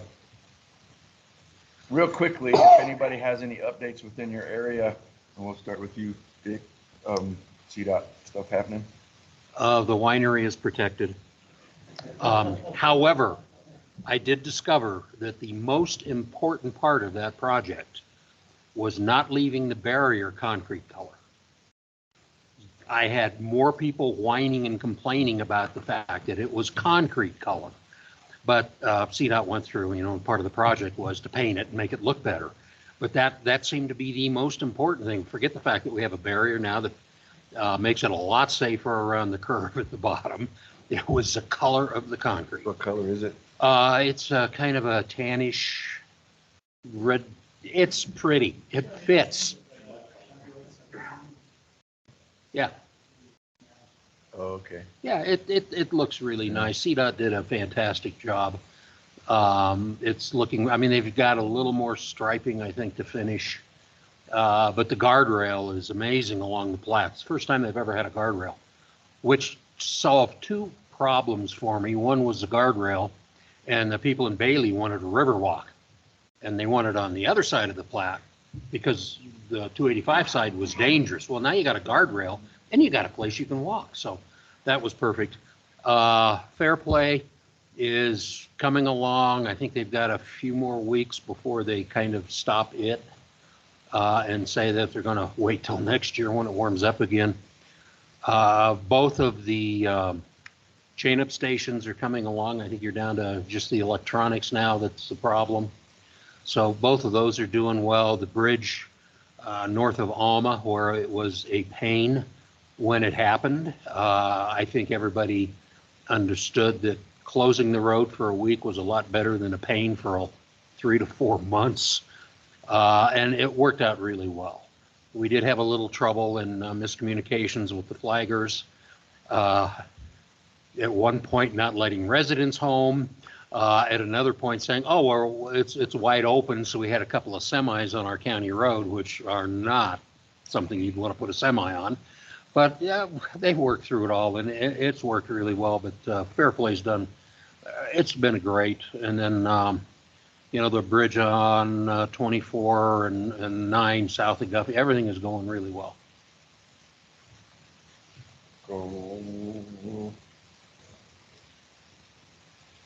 real quickly, if anybody has any updates within your area, and we'll start with you, Dick, CDOT stuff happening? The winery is protected. However, I did discover that the most important part of that project was not leaving the barrier concrete color. I had more people whining and complaining about the fact that it was concrete color. But CDOT went through, part of the project was to paint it and make it look better. But that seemed to be the most important thing. Forget the fact that we have a barrier now that makes it a lot safer around the curve at the bottom. It was the color of the concrete. What color is it? It's kind of a tannish red. It's pretty. It fits. Yeah. Oh, okay. Yeah, it looks really nice. CDOT did a fantastic job. It's looking, they've got a little more striping, I think, to finish. But the guardrail is amazing along the Platts. First time they've ever had a guardrail, which solved two problems for me. One was the guardrail, and the people in Bailey wanted a river walk, and they wanted on the other side of the Platte because the 285 side was dangerous. Well, now you got a guardrail, and you got a place you can walk. So that was perfect. Fair Play is coming along. I think they've got a few more weeks before they kind of stop it and say that they're going to wait till next year when it warms up again. Both of the chain-up stations are coming along. I think you're down to just the electronics now that's the problem. So both of those are doing well. The bridge north of Alma, where it was a pain when it happened, I think everybody understood that closing the road for a week was a lot better than a pain for 3 to 4 months. And it worked out really well. We did have a little trouble and miscommunications with the flaggers. At one point, not letting residents home. At another point saying, oh, well, it's wide open, so we had a couple of semis on our county road, which are not something you'd want to put a semi on. But yeah, they've worked through it all, and it's worked really well. But Fair Play's done, it's been great. And then, the bridge on 24 and 9 south of Guffey, everything is going really well.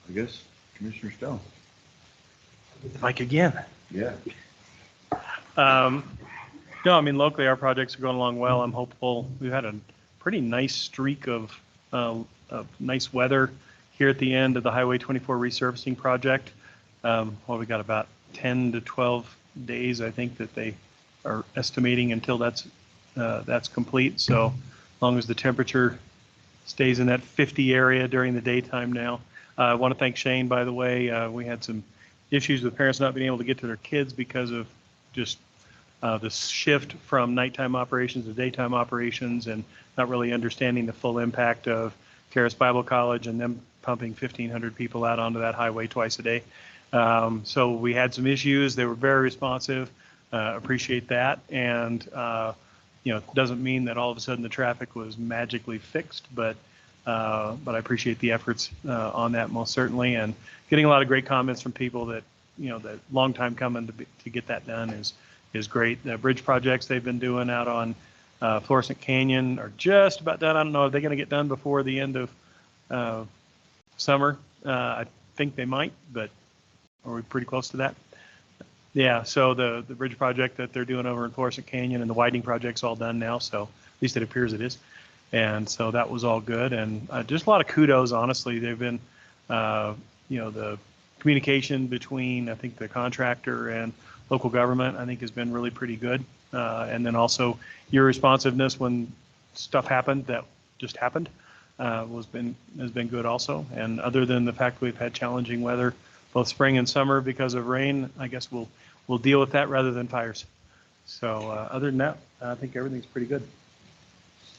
I guess Commissioner Stone. Mike again. Yeah. No, locally our projects are going along well. I'm hopeful. We've had a pretty nice streak of nice weather here at the end of the Highway 24 resurfacing project. We got about 10 to 12 days, I think, that they are estimating until that's complete. So as long as the temperature stays in that 50 area during the daytime now. I want to thank Shane, by the way. We had some issues with parents not being able to get to their kids because of just the shift from nighttime operations to daytime operations and not really understanding the full impact of Charis Bible College and them pumping 1,500 people out onto that highway twice a day. So we had some issues. They were very responsive. Appreciate that. And, it doesn't mean that all of a sudden the traffic was magically fixed, but I appreciate the efforts on that most certainly, and getting a lot of great comments from people that that long time coming to get that done is great. The bridge projects they've been doing out on Florissant Canyon are just about done. I don't know if they're going to get done before the end of summer. I think they might, but are we pretty close to that? Yeah. So the bridge project that they're doing over in Florissant Canyon and the widening project's all done now. So at least it appears it is. And so that was all good. And just a lot of kudos, honestly. They've been, the communication between, I think, the contractor and local government, I think, has been really pretty good. And then also your responsiveness when stuff happened that just happened has been good also. And other than the fact we've had challenging weather, both spring and summer because of rain, I guess we'll deal with that rather than fires. So other than that, I think everything's pretty good.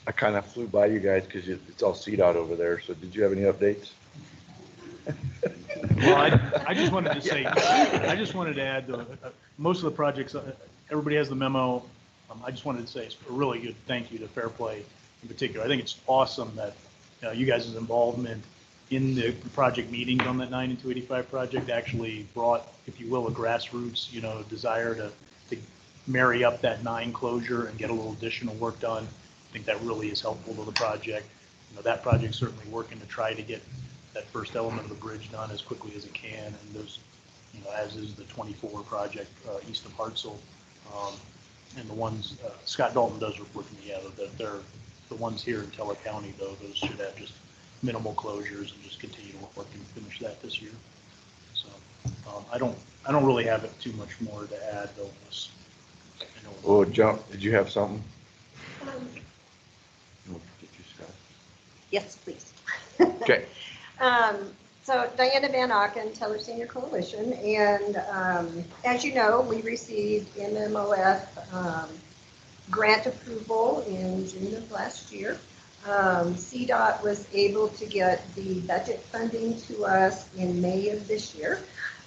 I kind of flew by you guys because it's all CDOT over there. So did you have any updates? Well, I just wanted to say, I just wanted to add, most of the projects, everybody has the memo. I just wanted to say it's a really good thank you to Fair Play in particular. I think it's awesome that you guys' involvement in the project meetings on that 9 and 285 project actually brought, if you will, a grassroots, desire to marry up that 9 closure and get a little additional work done. I think that really is helpful to the project. That project's certainly working to try to get that first element of the bridge done as quickly as it can. And those, as is the 24 project east of Hartselle. And the ones Scott Dalton does report to me, that they're the ones here in Teller County, though, those should have just minimal closures and just continue to work and finish that this year. So I don't really have it too much more to add, though. Oh, John, did you have something? Yes, please. Okay. So Diana Van Auken, Teller Senior Coalition, and as you know, we received MMOF grant approval in June of last year. CDOT was able to get the budget funding to us in May of this year.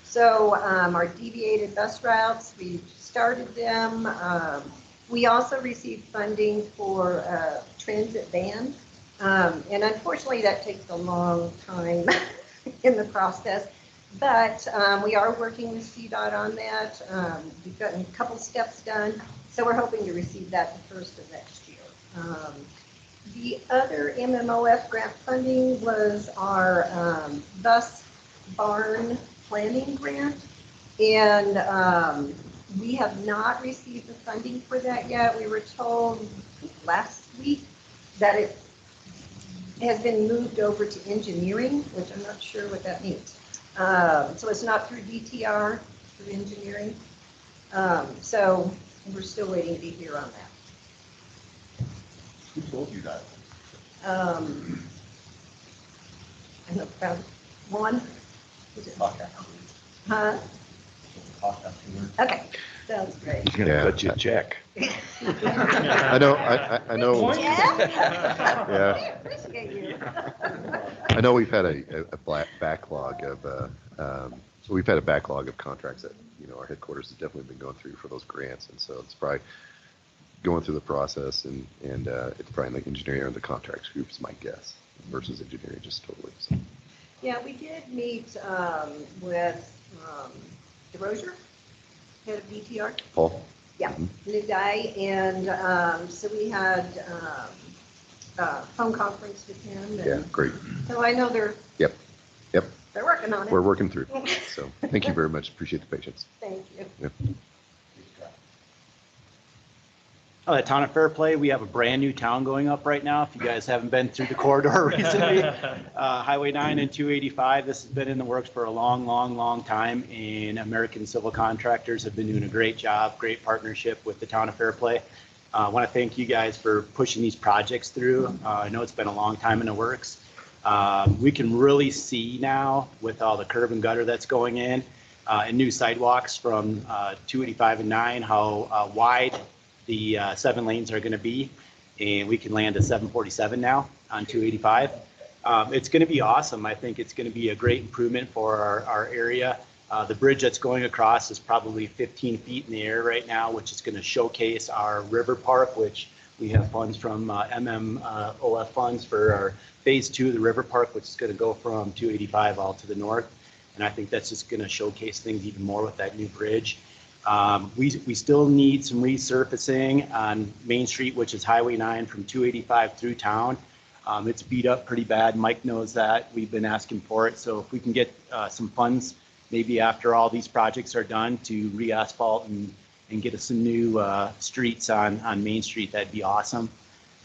So our deviated bus routes, we started them. We also received funding for transit van. And unfortunately, that takes a long time in the process. But we are working with CDOT on that. We've gotten a couple steps done. So we're hoping to receive that the first of next year. The other MMOF grant funding was our bus barn planning grant. And we have not received the funding for that yet. We were told last week that it has been moved over to engineering, which I'm not sure what that means. So it's not through DTR, through engineering. So we're still waiting to hear on that. Who told you that? I know about one. Huh? Okay, sounds great. He's going to cut you a check. I know. Yeah. Appreciate you. I know we've had a backlog of backlog of contracts that our headquarters has definitely been going through for those grants, and so it's probably going through the process, and it's probably in the engineering or the contracts group is my guess versus engineering just totally. So. Yeah, we did meet with DeRozier, head of DTR. Paul. Yeah, new guy, and so we had a phone conference with him. And yeah, great. So I know they're. Yep. They're working on it. We're working through. So thank you very much. Appreciate the patience. Thank you. Yep. Town of Fairplay, we have a brand new town going up right now. If you guys haven't been through the corridor recently, Highway 9 and 285, this has been in the works for a long time, and American Civil Contractors have been doing a great job, great partnership with the Town of Fairplay. I want to thank you guys for pushing these projects through. I know it's been a long time in the works. We can really see now with all the curb and gutter that's going in and new sidewalks from 285 and 9, how wide the 7 lanes are going to be, and we can land a 747 now on 285. It's going to be awesome. I think it's going to be a great improvement for our area. The bridge that's going across is probably 15 feet in the air right now, which is going to showcase our river park, which we have funds from MMOF funds for our phase 2 of the river park, which is going to go from 285 all to the north. And I think that's just going to showcase things even more with that new bridge. We still need some resurfacing on Main Street, which is Highway 9 from 285 through town. It's beat up pretty bad. Mike knows that. We've been asking for it. So if we can get some funds, maybe after all these projects are done, to re-asphalt and get us some new streets on Main Street, that'd be awesome.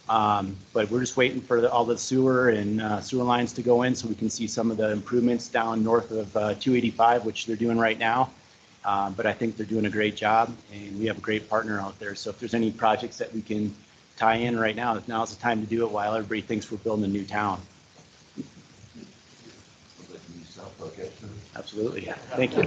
But we're just waiting for all the sewer and sewer lines to go in so we can see some of the improvements down north of 285, which they're doing right now. But I think they're doing a great job, and we have a great partner out there. So if there's any projects that we can tie in right now, now's the time to do it while everybody thinks we're building a new town. Absolutely. Thank you.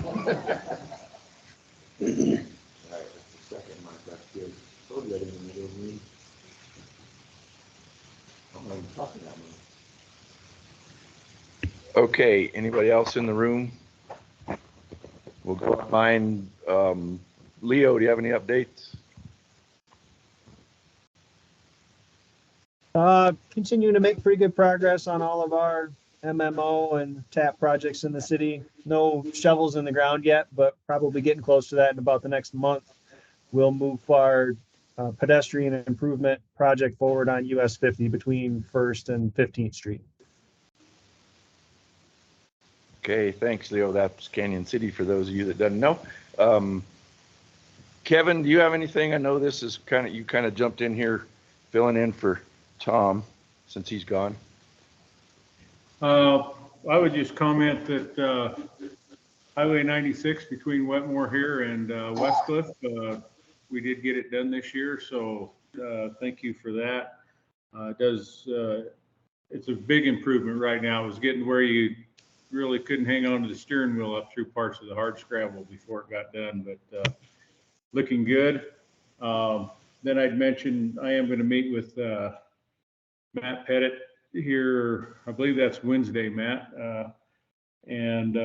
Okay, anybody else in the room? We'll go online. Leo, do you have any updates? Continuing to make pretty good progress on all of our MMO and TAP projects in the city. No shovels in the ground yet, but probably getting close to that in about the next month. We'll move our pedestrian improvement project forward on US 50 between 1st and 15th Street. Okay, thanks, Leo. That's Canyon City for those of you that doesn't know. Kevin, do you have anything? I know this is you kind of jumped in here filling in for Tom since he's gone. I would just comment that Highway 96 between Wetmore here and Westcliff, we did get it done this year, so thank you for that. It's a big improvement right now. It was getting where you really couldn't hang on to the steering wheel up through parts of the hard scrabble before it got done, but looking good. Then I'd mention I am going to meet with Matt Pettit here, I believe that's Wednesday, Matt, and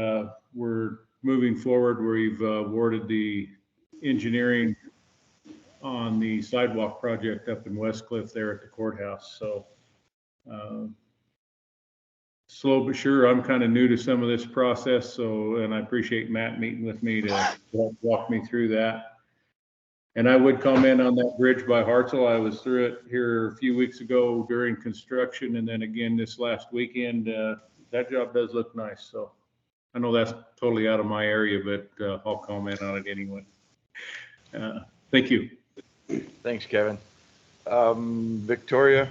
we're moving forward. We've awarded the engineering on the sidewalk project up in Westcliff there at the courthouse. So slow but sure. I'm kind of new to some of this process, and I appreciate Matt meeting with me to walk me through that. And I would comment on that bridge by Hartzell. I was through it here a few weeks ago during construction, and then again this last weekend. That job does look nice. So I know that's totally out of my area, but I'll comment on it anyway. Thank you. Thanks, Kevin. Victoria?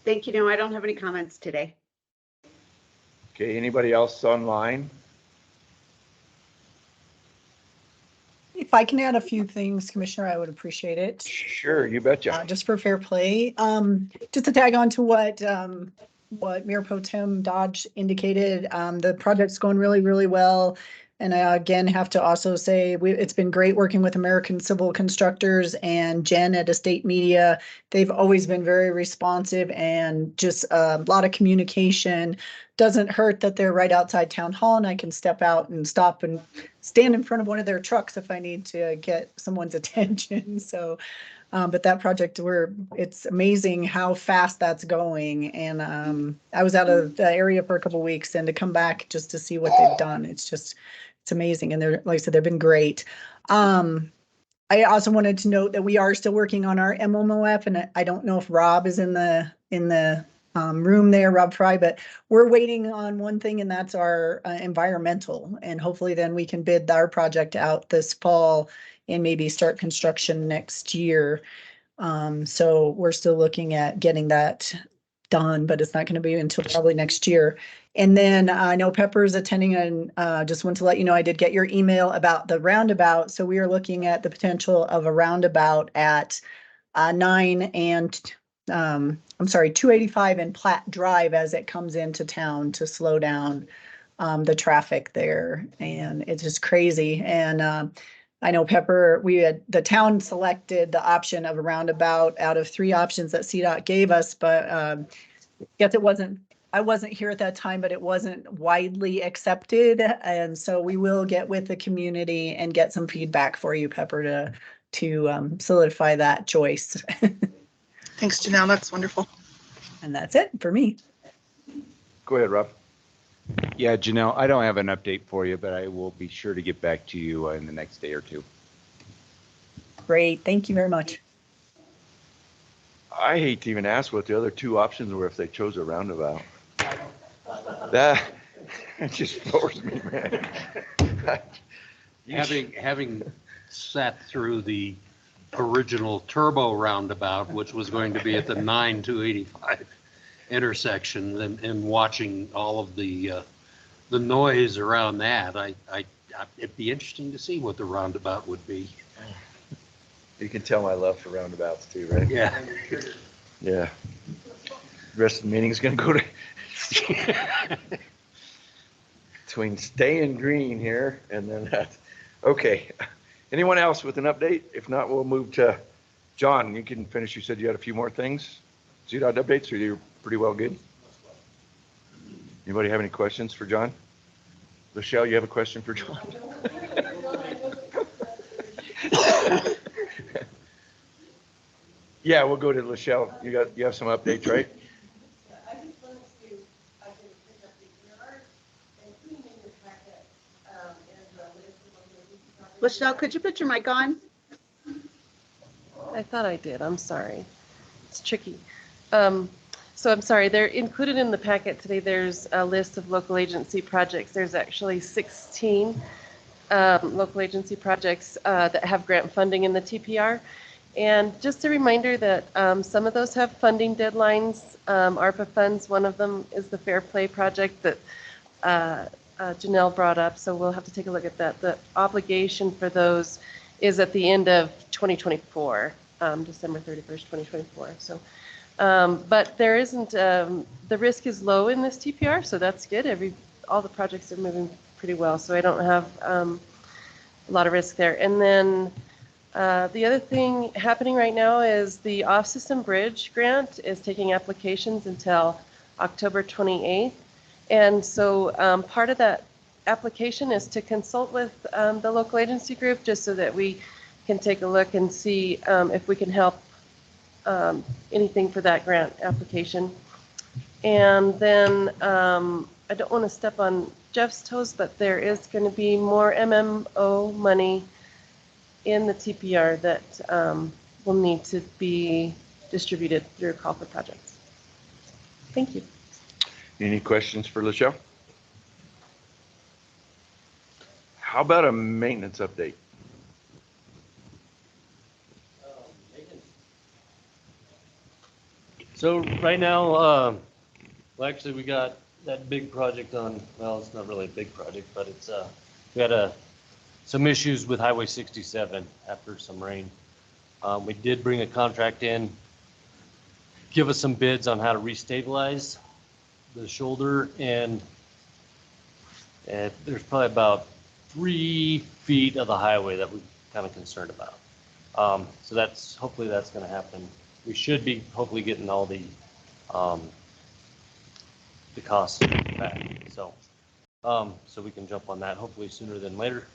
Thank you. No, I don't have any comments today. Okay, anybody else online? If I can add a few things, Commissioner, I would appreciate it. Sure, you betcha. Just for fair play. Just to tag on to what Mayor Pro Tem Dodge indicated, the project's going really, really well. And I again have to also say it's been great working with American Civil Constructors and Jen at Estate Media. They've always been very responsive and just a lot of communication. Doesn't hurt that they're right outside Town Hall and I can step out and stop and stand in front of one of their trucks if I need to get someone's attention. So, but that project, it's amazing how fast that's going. And I was out of the area for a couple of weeks, and to come back just to see what they've done, it's amazing. And they're, like I said, they've been great. I also wanted to note that we are still working on our MMOF, and I don't know if Rob is in the room there, Rob Fry, but we're waiting on one thing, and that's our environmental. And hopefully then we can bid our project out this fall and maybe start construction next year. So we're still looking at getting that done, but it's not going to be until probably next year. And then I know Pepper's attending, and just want to let you know I did get your email about the roundabout. So we are looking at the potential of a roundabout at 285 and Platte Drive as it comes into town to slow down the traffic there. And it's just crazy. And I know Pepper, the town selected the option of a roundabout out of 3 options that CDOT gave us, but guess I wasn't here at that time, but it wasn't widely accepted. And so we will get with the community and get some feedback for you, Pepper, to solidify that choice. Thanks, Janelle. That's wonderful. And that's it for me. Go ahead, Rob. Yeah, Janelle, I don't have an update for you, but I will be sure to get back to you in the next day or two. Great. Thank you very much. I hate to even ask what the other 2 options were if they chose a roundabout. That just floors me, man. Having sat through the original turbo roundabout, which was going to be at the 9-285 intersection, and watching all of the the noise around that, it'd be interesting to see what the roundabout would be. You can tell my love for roundabouts too, right? Yeah. Yeah. The rest of the meeting's gonna go to between staying green here and then that. Okay. Anyone else with an update? If not, we'll move to John. You can finish. You said you had a few more things. CDOT updates, or you're pretty well good? Anybody have any questions for John? Michelle, you have a question for John? Yeah, we'll go to Michelle. You have some updates, right? I just wanted to, I can pick up the ER and putting in your packet, and the list of local. Michelle, could you put your mic on? I thought I did, I'm sorry. It's tricky. So I'm sorry, they're included in the packet today. There's a list of local agency projects. There's actually 16 local agency projects that have grant funding in the TPR. And just a reminder that some of those have funding deadlines, ARPA funds. One of them is the Fair Play project that Janelle brought up, so we'll have to take a look at that. The obligation for those is at the end of 2024, December 31st, 2024. So, but there isn't, the risk is low in this TPR, so that's good. All the projects are moving pretty well, so I don't have a lot of risk there. And then the other thing happening right now is the off-system bridge grant is taking applications until October 28th. And so part of that application is to consult with the local agency group just so that we can take a look and see if we can help anything for that grant application. And then I don't want to step on Jeff's toes, but there is going to be more MMO money in the TPR that will need to be distributed through call for projects. Thank you. Any questions for Michelle? How about a maintenance update? So right now, well, actually, we got that big project on, well, it's not really a big project, but it's, we had some issues with Highway 67 after some rain. We did bring a contract in, give us some bids on how to restabilize the shoulder, and there's probably about 3 feet of the highway that we're kind of concerned about. So hopefully that's going to happen. We should be hopefully getting all the costs back. So we can jump on that hopefully sooner than later.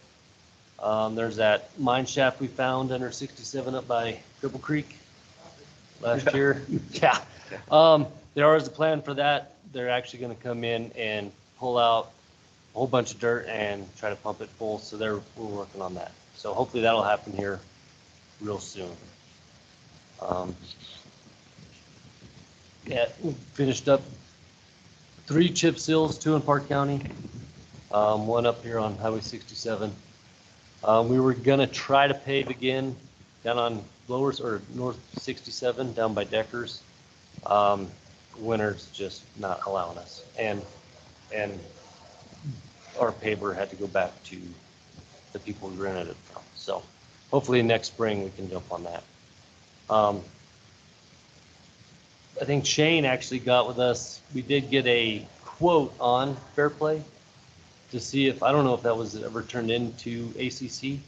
There's that mine shaft we found under 67 up by Cripple Creek last year. Yeah. There is a plan for that. They're actually going to come in and pull out a whole bunch of dirt and try to pump it full. So we're working on that. So hopefully that'll happen here real soon. Yeah, we finished up 3 chip seals, 2 in Park County, 1 up here on Highway 67. We were gonna try to pave again down on North 67 down by Deckers. Winter's just not allowing us, and our paver had to go back to the people we rented it from. So hopefully next spring we can jump on that. I think Shane actually got with us. We did get a quote on Fair Play to see if, I don't know if that was ever turned into ACC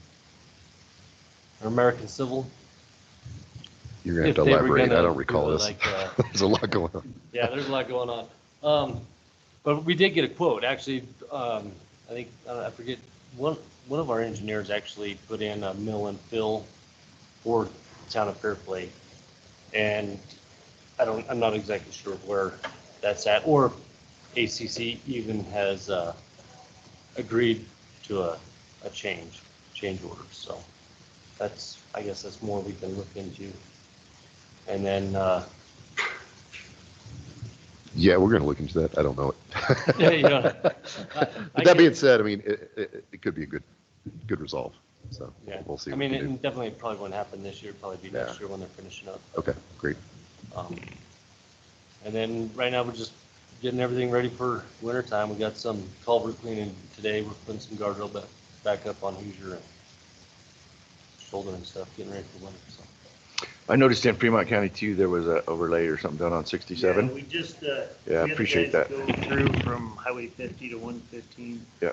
or American Civil. You're gonna have to elaborate. I don't recall this. There's a lot going on. Yeah, there's a lot going on. But we did get a quote. Actually, I think, I forget, one of our engineers actually put in a mill and fill for the town of Fairplay. And I'm not exactly sure where that's at, or ACC even has agreed to a change order. So I guess that's more we can look into. And then yeah, we're going to look into that. I don't know it. Yeah, you know, but that being said, I mean, it could be a good resolve. So yeah, we'll see. I mean, it definitely probably won't happen this year. Probably be next year when they're finishing up. Okay, great. And then right now we're just getting everything ready for winter time. We got some culvert cleaning today. We're putting some guardrail back up on Hoosier and shoulder and stuff, getting ready for winter. So. I noticed in Fremont County too, there was a overlay or something done on 67. Yeah, we just, Yeah, I appreciate that. Go through from Highway 50 to 115. Yeah.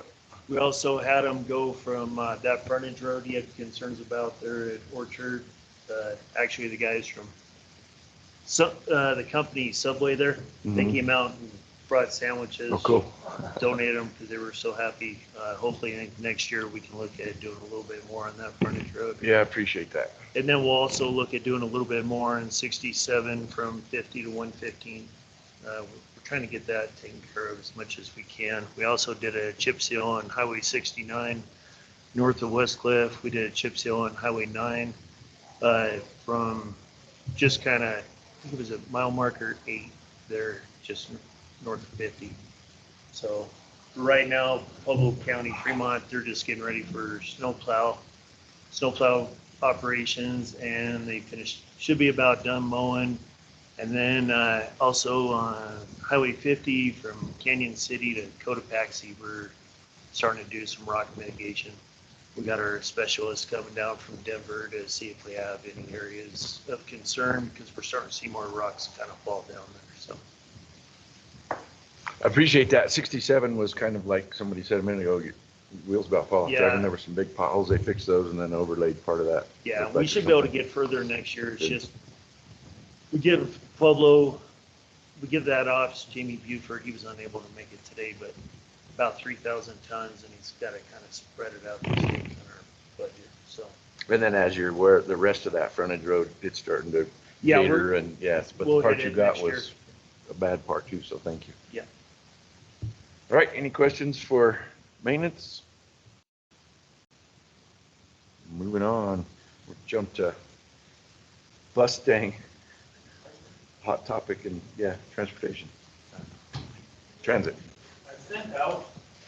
We also had them go from that frontage road you had concerns about there at Orchard. Actually, the guys from the company Subway there, they came out and brought sandwiches. Oh, cool. Donated them because they were so happy. Hopefully, I think next year we can look at doing a little bit more on that frontage road. Yeah, I appreciate that. And then we'll also look at doing a little bit more on 67 from 50 to 115. We're trying to get that taken care of as much as we can. We also did a chip seal on Highway 69 north of West Cliff. We did a chip seal on Highway 9 from just kind of, I think it was a mile marker 8 there, just north of 50. So right now, Pueblo County, Fremont, they're just getting ready for snowplow operations, and they should be about done mowing. And then also on Highway 50 from Canyon City to Cotopaxi, we're starting to do some rock mitigation. We got our specialists coming down from Denver to see if we have any areas of concern, because we're starting to see more rocks kind of fall down there. So I appreciate that. 67 was kind of like somebody said a minute ago, wheels about falling. Yeah. Driving, there were some big potholes. They fixed those and then overlaid part of that. yeah, we should be able to get further next year. It's just, we give Pueblo, we give that off, Jamie Buford, he was unable to make it today, but about 3,000 tons, and he's got to kind of spread it out this week on our budget, so. And then as you're where the rest of that frontage road, it's starting to Yeah, cater, and yes, but we'll the part hit you it got next year. was a bad part too, so thank you. Yeah. All right, any questions for maintenance? Moving on, we'll jump to Bustang. Hot topic, and yeah, transportation. Transit. I sent out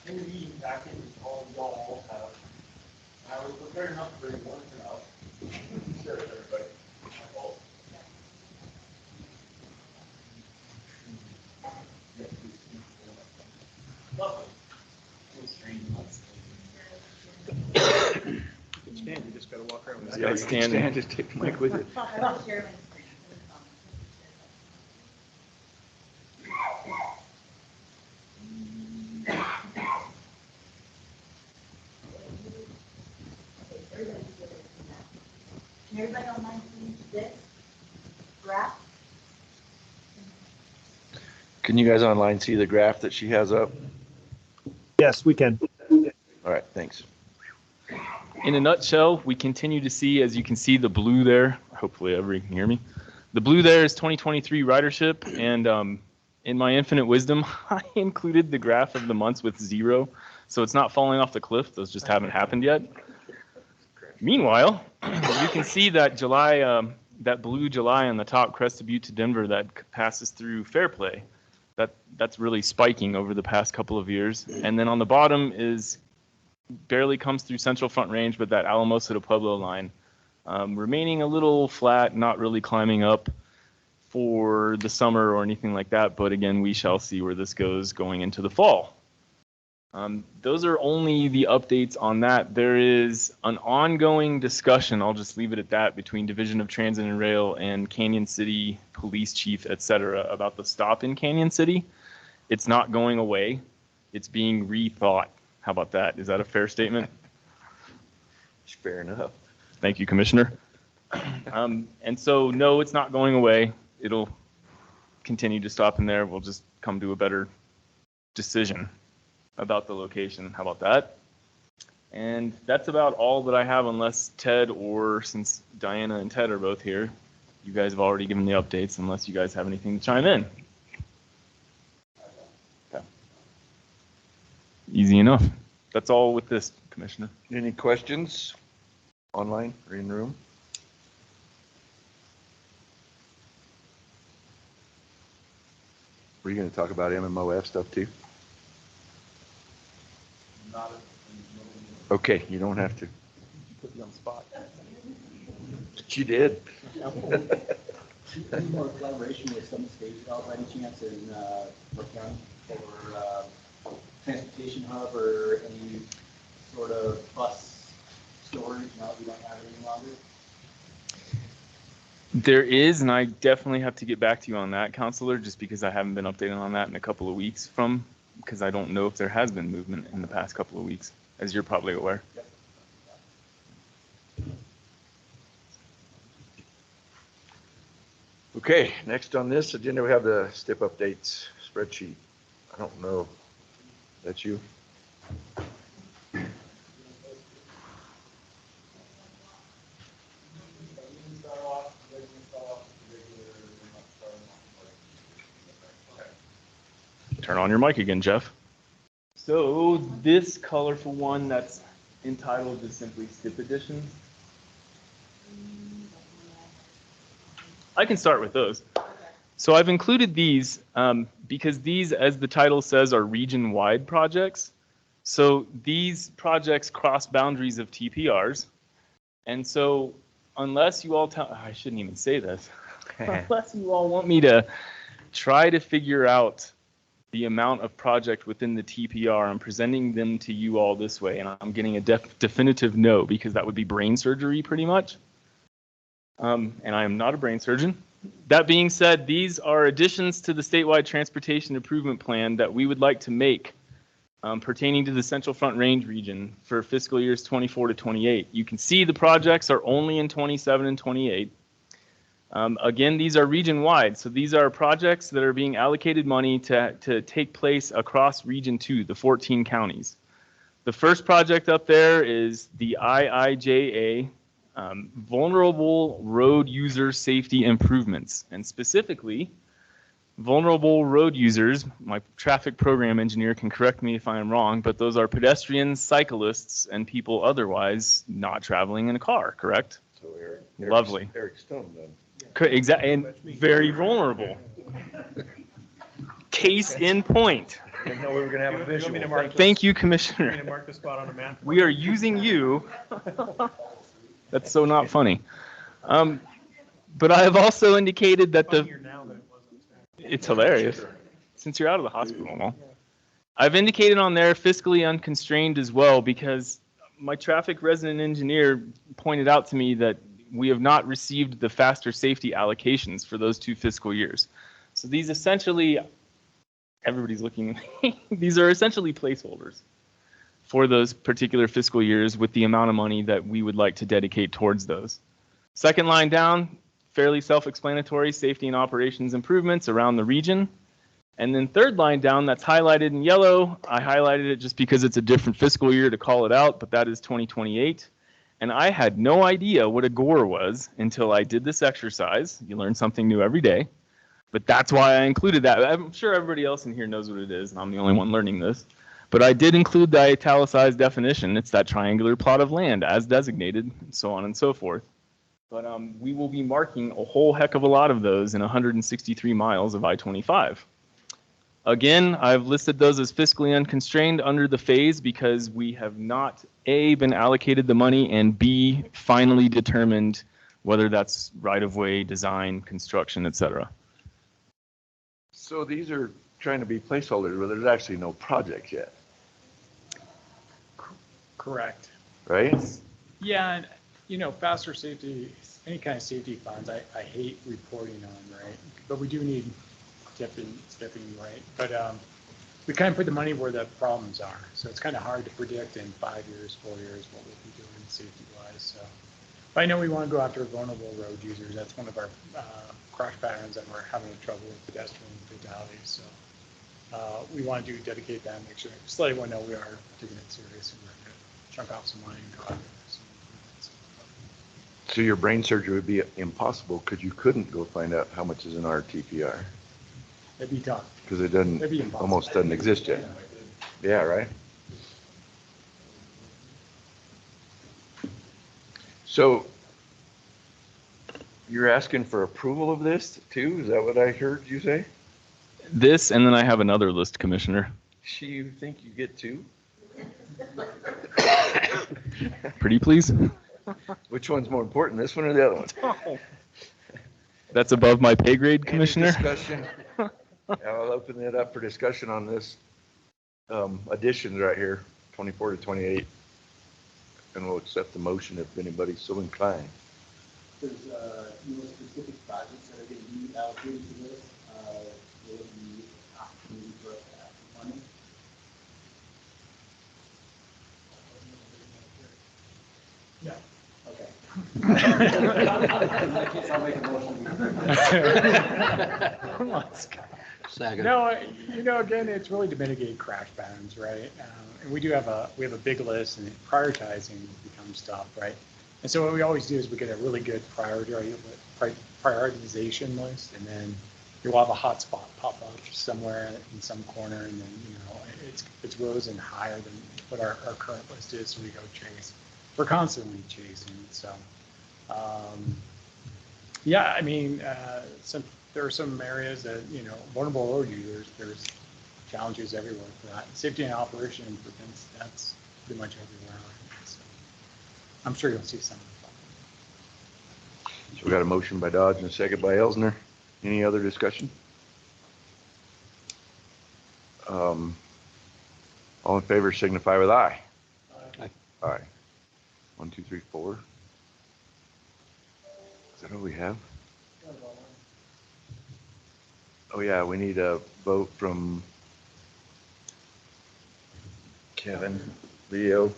in the meeting packet all y'all have. I was prepared enough for you one enough. Share with everybody. My fault. Lovely. Stand, you just gotta walk around. Yeah, you can stand, just take the mic with you. Can everybody online see this graph? Can you guys online see the graph that she has up? Yes, we can. All right, thanks. In a nutshell, we continue to see, as you can see, the blue there. Hopefully everybody can hear me. The blue there is 2023 ridership, and in my infinite wisdom, I included the graph of the months with 0, so it's not falling off the cliff. Those just haven't happened yet. Meanwhile, you can see that July, that blue July on the top, Crested Butte to Denver, that passes through Fairplay. That's really spiking over the past couple of years. And then on the bottom is barely comes through Central Front Range, but that Alamosa to Pueblo line remaining a little flat, not really climbing up for the summer or anything like that. But again, we shall see where this goes going into the fall. Those are only the updates on that. There is an ongoing discussion, I'll just leave it at that, between Division of Transit and Rail and Canyon City Police Chief, et cetera, about the stop in Canyon City. It's not going away. It's being rethought. How about that? Is that a fair statement? Fair enough. Thank you, Commissioner. And so, no, it's not going away. It'll continue to stop in there. We'll just come to a better decision about the location. How about that? And that's about all that I have, unless Ted, or since Diana and Ted are both here, you guys have already given the updates, unless you guys have anything to chime in. Okay. Easy enough. That's all with this, Commissioner. Any questions online or in the room? Were you going to talk about MMOF stuff too? Okay, you don't have to. Put me on the spot. You did. Any more collaboration with some state by any chance in North County for transportation hub or any sort of bus storage now that we don't have it any longer? There is, and I definitely have to get back to you on that, Counselor, just because I haven't been updated on that in a couple of weeks because I don't know if there has been movement in the past couple of weeks, as you're probably aware. Yep. Okay, next on this agenda, we have the STIP updates spreadsheet. I don't know. That's you? Turn on your mic again, Jeff. So this colorful one that's entitled is simply STIP editions. I can start with those. So I've included these because these, as the title says, are region-wide projects. So these projects cross boundaries of TPRs. And so unless you all I shouldn't even say this, unless you all want me to try to figure out the amount of project within the TPR, I'm presenting them to you all this way, and I'm getting a definitive no, because that would be brain surgery pretty much. And I am not a brain surgeon. That being said, these are additions to the statewide transportation improvement plan that we would like to make pertaining to the Central Front Range region for fiscal years 24 to 28. You can see the projects are only in 27 and 28. Again, these are region-wide, so these are projects that are being allocated money to take place across Region 2, the 14 counties. The first project up there is the IIJA, Vulnerable Road User Safety Improvements, and specifically, vulnerable road users, my traffic program engineer can correct me if I am wrong, but those are pedestrians, cyclists, and people otherwise not traveling in a car, correct? So Lovely. Eric Stone then. Exactly, and very vulnerable. Case in point. I didn't know we were going to have a visual. Thank you, Commissioner. Mark the spot on a map. We are using you. That's so not funny. But I have also indicated that it's hilarious since you're out of the hospital. Well, I've indicated on there fiscally unconstrained as well, because my traffic resident engineer pointed out to me that we have not received the faster safety allocations for those 2 fiscal years. So these essentially, everybody's looking at me, these are essentially placeholders for those particular fiscal years with the amount of money that we would like to dedicate towards those. Second line down, fairly self-explanatory, safety and operations improvements around the region. And then third line down, that's highlighted in yellow. I highlighted it just because it's a different fiscal year to call it out, but that is 2028. And I had no idea what a GORE was until I did this exercise. You learn something new every day, but that's why I included that. I'm sure everybody else in here knows what it is, and I'm the only one learning this. But I did include the italicized definition. It's that triangular plot of land as designated, and so on and so forth. But we will be marking a whole heck of a lot of those in 163 miles of I-25. Again, I've listed those as fiscally unconstrained under the phase because we have not, A, been allocated the money, and B, finally determined whether that's right-of-way, design, construction, etc. So these are trying to be placeholders, but there's actually no project yet, Correct. right? Yeah, and faster safety, any kind of safety funds, I hate reporting on, right? But we do need stepping right. But we kind of put the money where the problems are. So it's kind of hard to predict in 5 years, 4 years what we'll be doing safety-wise. So but I know we want to go after vulnerable road users. That's one of our crash patterns, and we're having trouble with pedestrian fatalities. So we want to dedicate that and make sure, just let everyone know we are taking it serious and we're going to chunk off some money and go after some improvements. So your brain surgery would be impossible because you couldn't go find out how much is in our TPR. It'd be tough. Because it doesn't, almost doesn't exist yet. Yeah, right? So you're asking for approval of this too? Is that what I heard you say? This, and then I have another list, Commissioner. Do you think you get 2? Pretty please? Which one's more important, this one or the other one? That's above my pay grade, Any Commissioner. discussion? I'll open it up for discussion on this additions right here, 24 to 28. And we'll accept the motion if anybody's so inclined. There's more specific projects that are going to be allocated to this. Will it be opportunity for us to ask for funding? Yeah. Okay. I'll make a motion. Second. No, again, it's really to mitigate crash patterns, right? And we have a big list, and prioritizing becomes tough, right? And so what we always do is we get a really good prioritization list, and then you'll have a hot spot pop up somewhere in some corner, and then it's risen higher than what our current list is, so we go chase. We're constantly chasing, so yeah, I mean, there are some areas that, vulnerable road users, there's challenges everywhere for that. Safety and operation improvements, that's pretty much everywhere. So I'm sure you'll see some of that. So we got a motion by Dodge and a second by Elsner. Any other discussion? All in favor signify with aye. Aye. Aye. 1, 2, 3, 4. Is that all we have? Oh yeah, we need a vote from Kevin, Leo.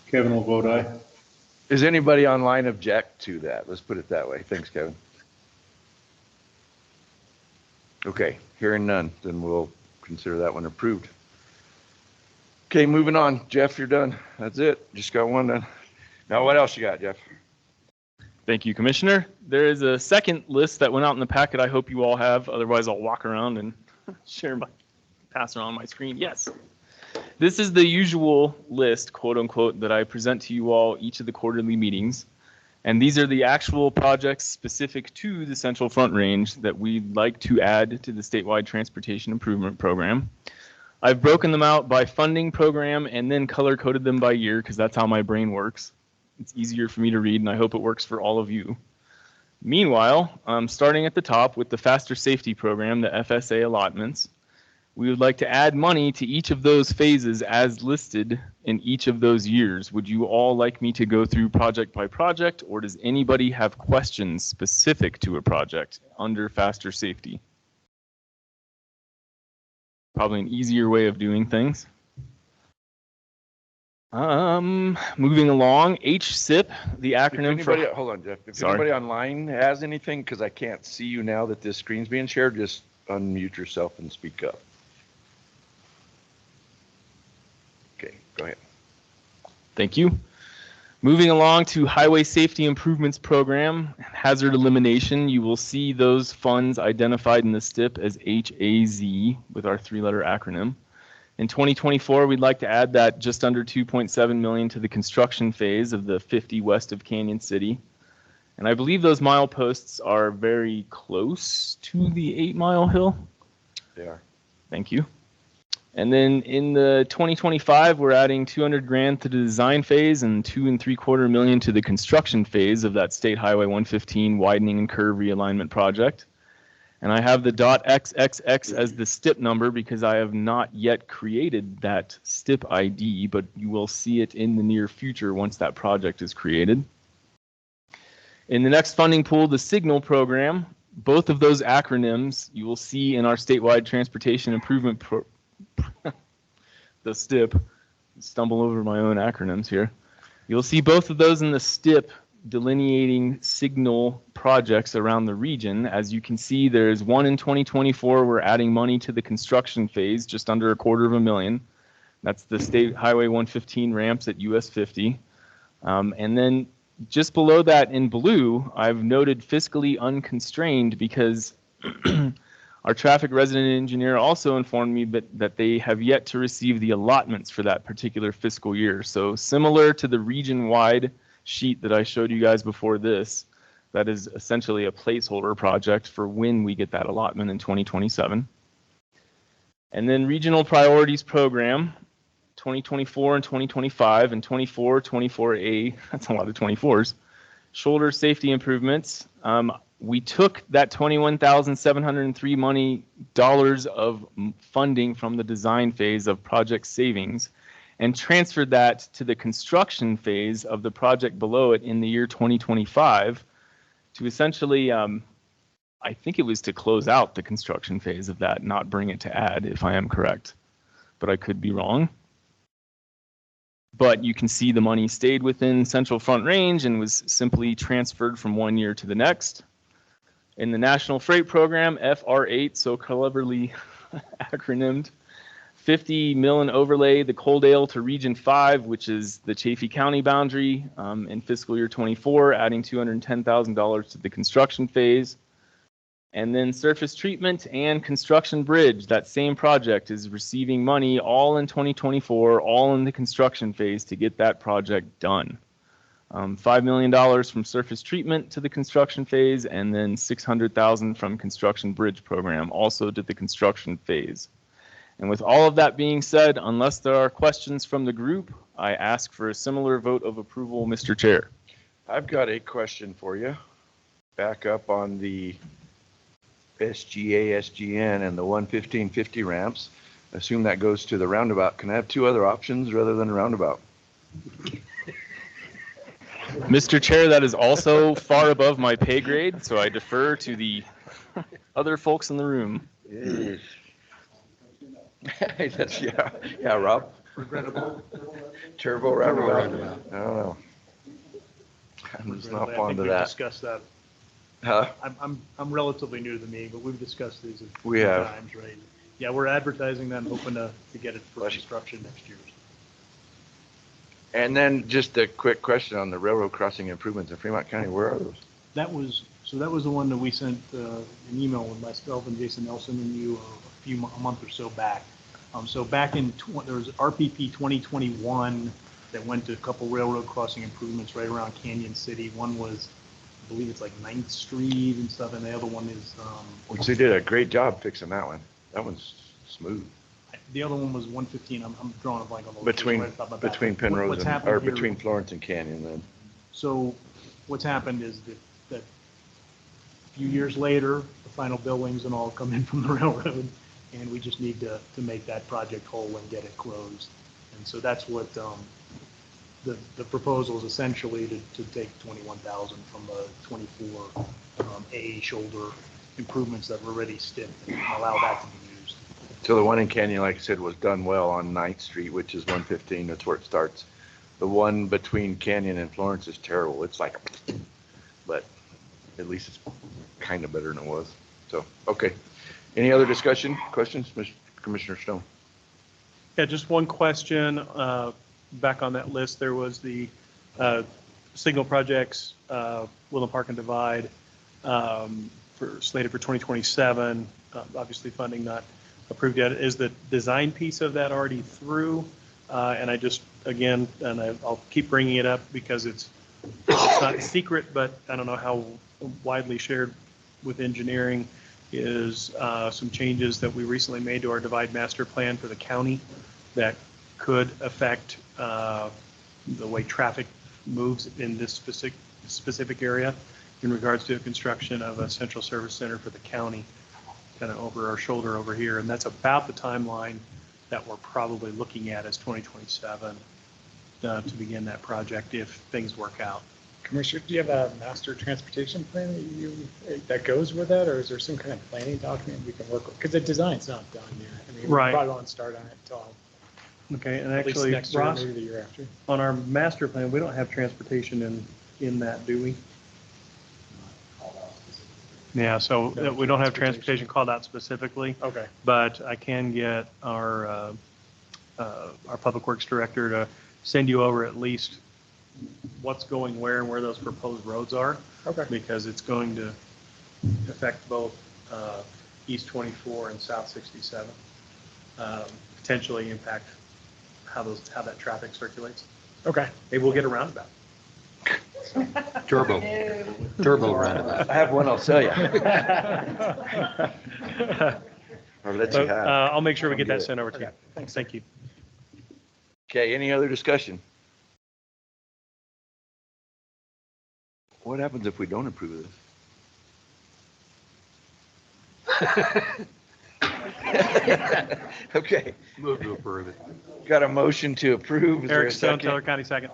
Kevin will vote aye. Is anybody online object to that? Let's put it that way. Thanks, Kevin. Okay, hearing none, then we'll consider that one approved. Okay, moving on. Jeff, you're done. That's it. Just got one done. Now, what else you got, Jeff? Thank you, Commissioner. There is a second list that went out in the packet I hope you all have. Otherwise, I'll walk around and pass around my screen. Yes. This is the usual list, quote unquote, that I present to you all each of the quarterly meetings. And these are the actual projects specific to the Central Front Range that we'd like to add to the statewide transportation improvement program. I've broken them out by funding program and then color coded them by year because that's how my brain works. It's easier for me to read, and I hope it works for all of you. Meanwhile, starting at the top with the Faster Safety Program, the FSA allotments, we would like to add money to each of those phases as listed in each of those years. Would you all like me to go through project by project, or does anybody have questions specific to a project under Faster Safety? Probably an easier way of doing things. Moving along, HSIP, the acronym for... Hold on, Jeff. If anybody online has anything, because I can't see you now that this screen's being shared, just unmute yourself and speak up. Okay, go ahead. Thank you. Moving along to Highway Safety Improvements Program, Hazard Elimination, you will see those funds identified in the STIP as HAZ with our three-letter acronym. In 2024, we'd like to add that just under $2.7 million to the construction phase of the 50 west of Canyon City. And I believe those mileposts are very close to the 8 Mile Hill. They are. Thank you. And then in the 2025, we're adding 200 grand to the design phase and $2 3/4 million to the construction phase of that State Highway 115 widening and curve realignment project. And I have the .xxx as the STIP number because I have not yet created that STIP ID, but you will see it in the near future once that project is created. In the next funding pool, the Signal Program, both of those acronyms you will see in our statewide transportation improvement the STIP. Stumble over my own acronyms here. You'll see both of those in the STIP delineating signal projects around the region. As you can see, there's one in 2024. We're adding money to the construction phase, just under $250,000. That's the State Highway 115 ramps at US 50. And then just below that in blue, I've noted fiscally unconstrained because our traffic resident engineer also informed me that they have yet to receive the allotments for that particular fiscal year. So similar to the region-wide sheet that I showed you guys before this, that is essentially a placeholder project for when we get that allotment in 2027. And then Regional Priorities Program, 2024 and 2025, and 24A, that's a lot of 24s. Shoulder safety improvements. we took that $21,703 of funding from the design phase of project savings and transferred that to the construction phase of the project below it in the year 2025 to essentially, I think it was to close out the construction phase of that, not bring it to add, if I am correct, but I could be wrong. But you can see the money stayed within Central Front Range and was simply transferred from one year to the next. In the National Freight Program, FR8, so cleverly acronymed, 50 million overlay the Coaldale to Region 5, which is the Chaffee County boundary, in fiscal year 24, adding $210,000 to the construction phase. And then surface treatment and construction bridge, that same project is receiving money all in 2024, all in the construction phase to get that project done. $5 million from surface treatment to the construction phase, and then $600,000 from construction bridge program, also to the construction phase. And with all of that being said, unless there are questions from the group, I ask for a similar vote of approval, Mr. Chair. I've got a question for you. Back up on the SGA, SGN, and the 11550 ramps. Assume that goes to the roundabout. Can I have two other options rather than a roundabout? Mr. Chair, that is also far above my pay grade, so I defer to the other folks in the room. That's, yeah, Rob. Regrettable. Turbo roundabout. I don't know. I'm just not fond of that. Discussed that. Huh? I'm relatively new to the meeting, but we've discussed these a We few have. times, right? Yeah, we're advertising them, hoping to get it for construction next year. And then just a quick question on the railroad crossing improvements in Fremont County. Where are those? That was the one that we sent an email with myself and Jason Nelson and you a month or so back. So back in there was RPP 2021 that went to a couple railroad crossing improvements right around Canyon City. One was, I believe it's like 9th Street and stuff, and the other one is. Which they did a great job fixing that one. That one's smooth. The other one was 115. I'm drawing a blank on the Between location right off my back. Penrose What's and, happened or here- between Florence and Canyon then. So what's happened is that a few years later, the final billings and all come in from the railroad, and we just need to make that project whole and get it closed. And so that's what the proposal is essentially to take 21,000 from the 24 A shoulder improvements that were already stipped and allow that to be used. So the one in Canyon, like I said, was done well on 9th Street, which is 115. That's where it starts. The one between Canyon and Florence is terrible. It's like, but at least it's kind of better than it was. So, okay. Any other discussion, questions, Commissioner Stone? Yeah, just one question. Back on that list, there was the signal projects, Woodland Park and Divide, slated for 2027. Obviously, funding not approved yet. Is the design piece of that already through? And I just, again, and I'll keep bringing it up because it's not a secret, but I don't know how widely shared with engineering, is some changes that we recently made to our Divide Master Plan for the county that could affect the way traffic moves in this specific area in regards to the construction of a central service center for the county, kind of over our shoulder over here. And that's about the timeline that we're probably looking at as 2027 to begin that project if things work out. Commissioner, do you have a master transportation plan that goes with that, or is there some kind of planning document we can work with? Because the design's not done yet. I mean, we Right. probably won't start on it until Okay, and at least actually, next year, Ross, maybe the year after. on our master plan, we don't have transportation in that, do we? Yeah, so No, we don't have transportation. transportation called out specifically, Okay. but I can get our public works director to send you over at least what's going where and where those proposed roads are. Okay. Because it's going to affect both East 24 and South 67, potentially impact how that traffic circulates. Okay. Maybe we'll get a roundabout. Turbo roundabout. I have one, I'll sell you. Or let you have. I'll make sure we get I'll that get sent it. over to you. Thanks. Thank you. Okay, any other discussion? What happens if we don't approve of this? Okay. Move to approve it. Got a motion to approve. Is there a Eric Stone, second? Teller County, second.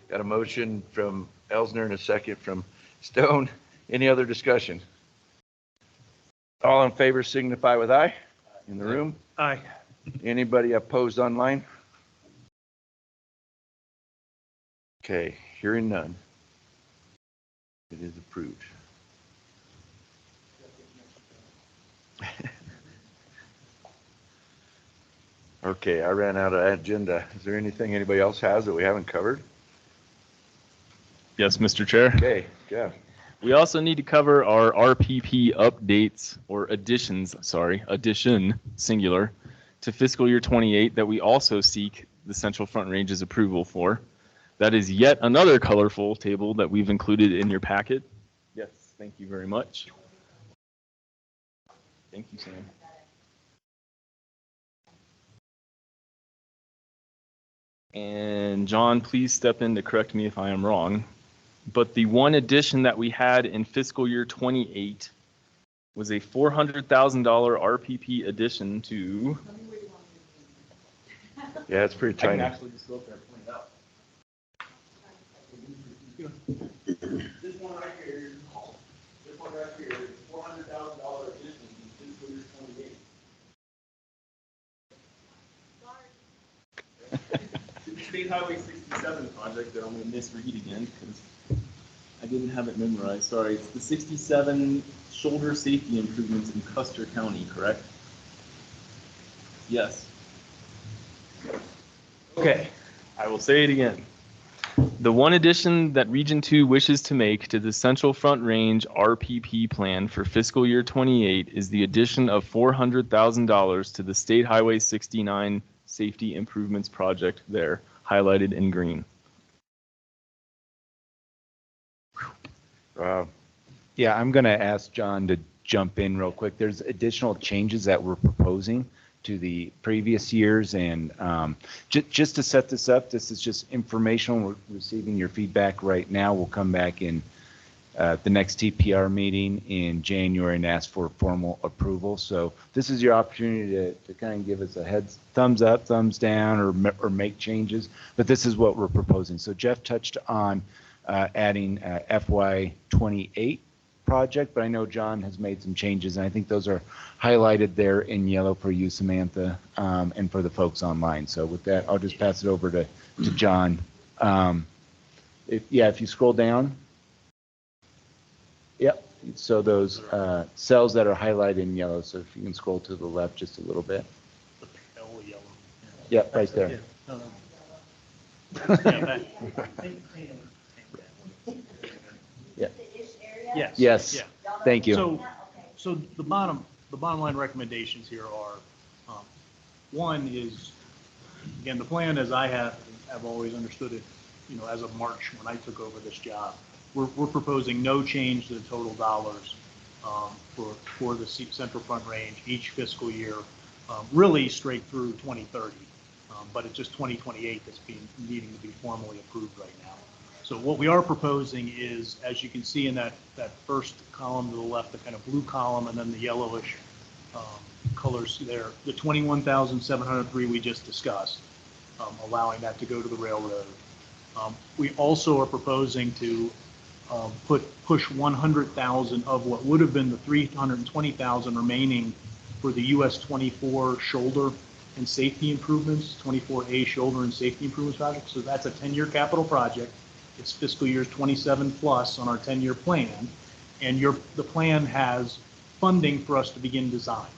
Got a motion from Elsner and a second from Stone. Any other discussion? All in favor signify with aye in the room. Aye. Anybody opposed online? Okay, hearing none. It is approved. Okay, I ran out of agenda. Is there anything anybody else has that we haven't covered? Yes, Mr. Chair. Okay, yeah. We also need to cover our RPP updates or addition, singular, to fiscal year 28 that we also seek the Central Front Range's approval for. That is yet another colorful table that we've included in your packet. Yes, thank you very much. Thank you, Sam. And John, please step in to correct me if I am wrong. But the one addition that we had in fiscal year 28 was a $400,000 RPP addition to. Yeah, it's pretty I can tiny. actually just go up there and point it out. This one right here, is $400,000 addition in fiscal year 28. State Highway 67 project that I'm going to misread again because I didn't have it memorized. Sorry, it's the 67 shoulder safety improvements in Custer County, correct? Yes. Okay, I will say it again. The one addition that Region 2 wishes to make to the Central Front Range RPP plan for fiscal year 28 is the addition of $400,000 to the State Highway 69 safety improvements project there, highlighted in green. Yeah, I'm going to ask John to jump in real quick. There's additional changes that we're proposing to the previous years, and just to set this up, this is just informational. We're receiving your feedback right now. We'll come back in the next TPR meeting in January and ask for formal approval. So this is your opportunity to kind of give us a thumbs up, thumbs down, or make changes. But this is what we're proposing. So Jeff touched on adding FY28 project, but I know John has made some changes, and I think those are highlighted there in yellow for you, Samantha, and for the folks online. So with that, I'll just pass it over to John. If you scroll down. Yep. So those cells that are highlighted in yellow. So if you can scroll to the left just a little bit. Yellow. Yep, right there. Yeah. Yes. Yes. Yeah. Thank you. So the bottom line recommendations here are, one is, again, the plan as I have always understood it, as of March when I took over this job, we're proposing no change to the total dollars for the Central Front Range each fiscal year, really straight through 2030. But it's just 2028 that's needing to be formally approved right now. So what we are proposing is, as you can see in that first column to the left, the kind of blue column, and then the yellowish colors there, the 21,703 we just discussed, allowing that to go to the railroad. We also are proposing to push 100,000 of what would have been the 320,000 remaining for the US 24 shoulder and safety improvements, 24A shoulder and safety improvements project. So that's a 10-year capital project. It's fiscal years 27 plus on our 10-year plan, and the plan has funding for us to begin design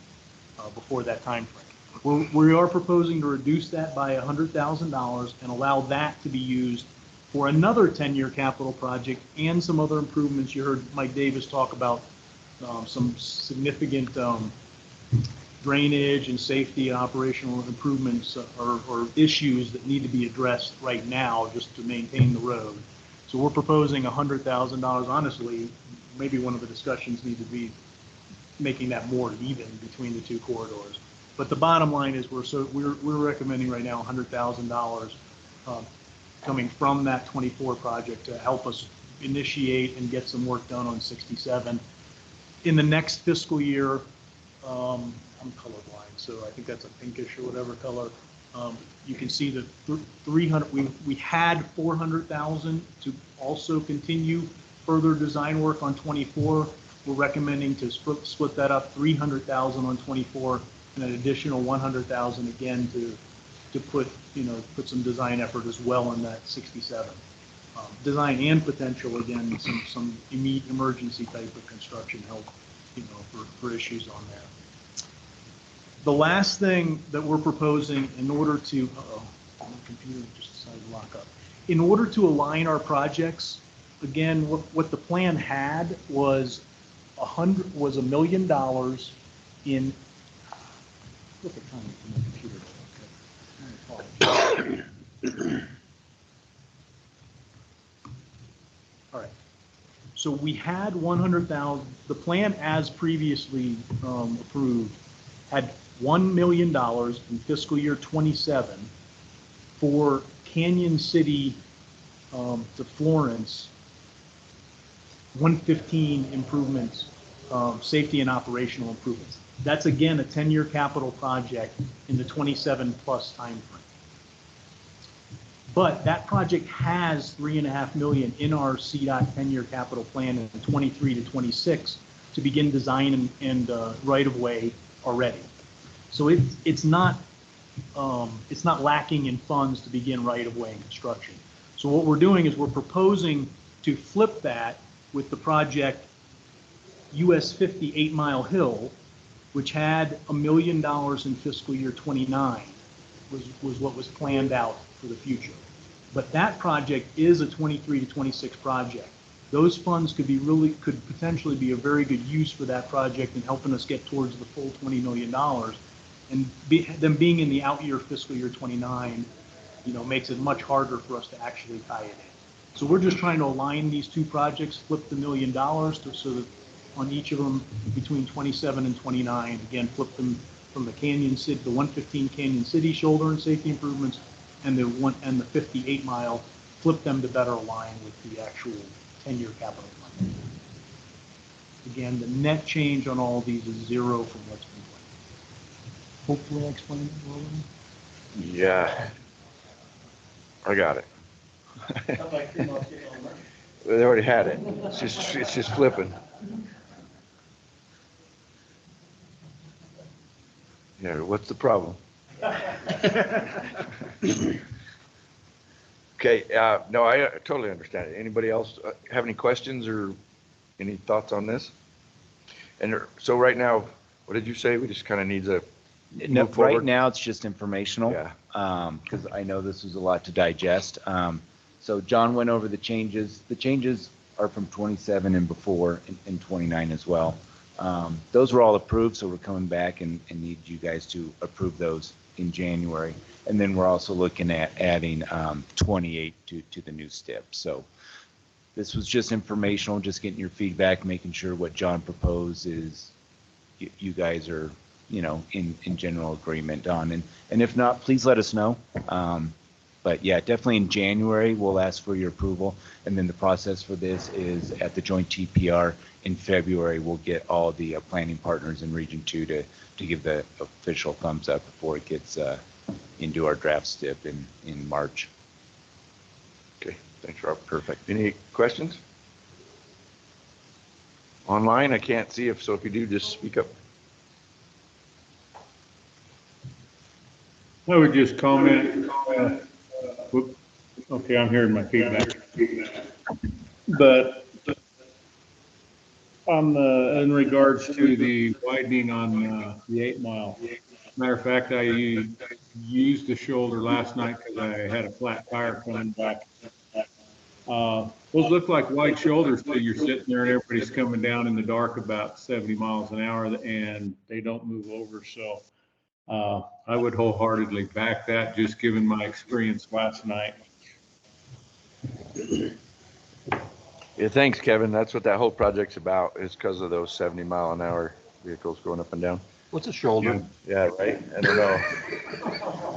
before that time frame. We are proposing to reduce that by $100,000 and allow that to be used for another 10-year capital project and some other improvements. You heard Mike Davis talk about some significant drainage and safety and operational improvements or issues that need to be addressed right now just to maintain the road. So we're proposing $100,000. Honestly, maybe one of the discussions need to be making that more even between the two corridors. But the bottom line is we're recommending right now $100,000 coming from that 24 project to help us initiate and get some work done on 67. In the next fiscal year, I'm colorblind, so I think that's a pinkish or whatever color. You can see the 300, we had 400,000 to also continue further design work on 24. We're recommending to split that up, 300,000 on 24 and an additional 100,000 again to put some design effort as well in that 67. Design and potential, again, some immediate emergency type of construction help, for issues on there. The last thing that we're proposing in order to, my computer just decided to lock up. In order to align our projects, again, what the plan had was $1 million in. Look at my computer. Okay. I apologize. All right. So we had 100,000. The plan, as previously approved, had $1 million in fiscal year 27 for Canyon City to Florence 115 improvements, safety and operational improvements. That's again a 10-year capital project in the 27 plus time frame. But that project has $3.5 million in our CDOT 10-year capital plan in 23 to 26 to begin design and right of way already. So it's not lacking in funds to begin right of way and construction. So what we're doing is we're proposing to flip that with the project US 50 8 Mile Hill, which had $1 million in fiscal year 29, was what was planned out for the future. But that project is a 23 to 26 project. Those funds could potentially be a very good use for that project in helping us get towards the full $20 million. And them being in the out year fiscal year 29, makes it much harder for us to actually tie it in. So we're just trying to align these two projects, flip the $1 million so that on each of them between 27 and 29, again, flip them from the Canyon City, the 115 Canyon City shoulder and safety improvements, and the 58 mile, flip them to better align with the actual 10-year capital plan. Again, the net change on all of these is zero from what's been planned. Hopefully I explained it well. Yeah, I got it. They already had it. It's just flipping. Yeah, what's the problem? Okay, no, I totally understand it. Anybody else have any questions or any thoughts on this? And so right now, what did you say? We just kind of need to No, move forward? right now it's just informational. Yeah. Because I know this was a lot to digest. So John went over the changes. The changes are from 27 and before and 29 as well. Those were all approved, so we're coming back and need you guys to approve those in January. And then we're also looking at adding 28 to the new STIP. So this was just informational, just getting your feedback, making sure what John proposed is you guys are, in general agreement on. And if not, please let us know. But yeah, definitely in January, we'll ask for your approval. And then the process for this is at the joint TPR in February, we'll get all the planning partners in Region 2 to give the official thumbs up before it gets into our draft STIP in March. Okay, thanks, Rob. Perfect. Any questions? Online, I can't see if you do, just speak up. I would just comment, okay, I'm hearing my feedback. But in regards to the widening on the 8 mile, matter of fact, I used the shoulder last night because I had a flat tire coming back. Those look like wide shoulders till you're sitting there and everybody's coming down in the dark about 70 miles an hour and they don't move over. So I would wholeheartedly back that, just given my experience last night. Yeah, thanks, Kevin. That's what that whole project's about, is because of those 70 mile an hour vehicles going up and down. What's a shoulder? Yeah, right. I don't know.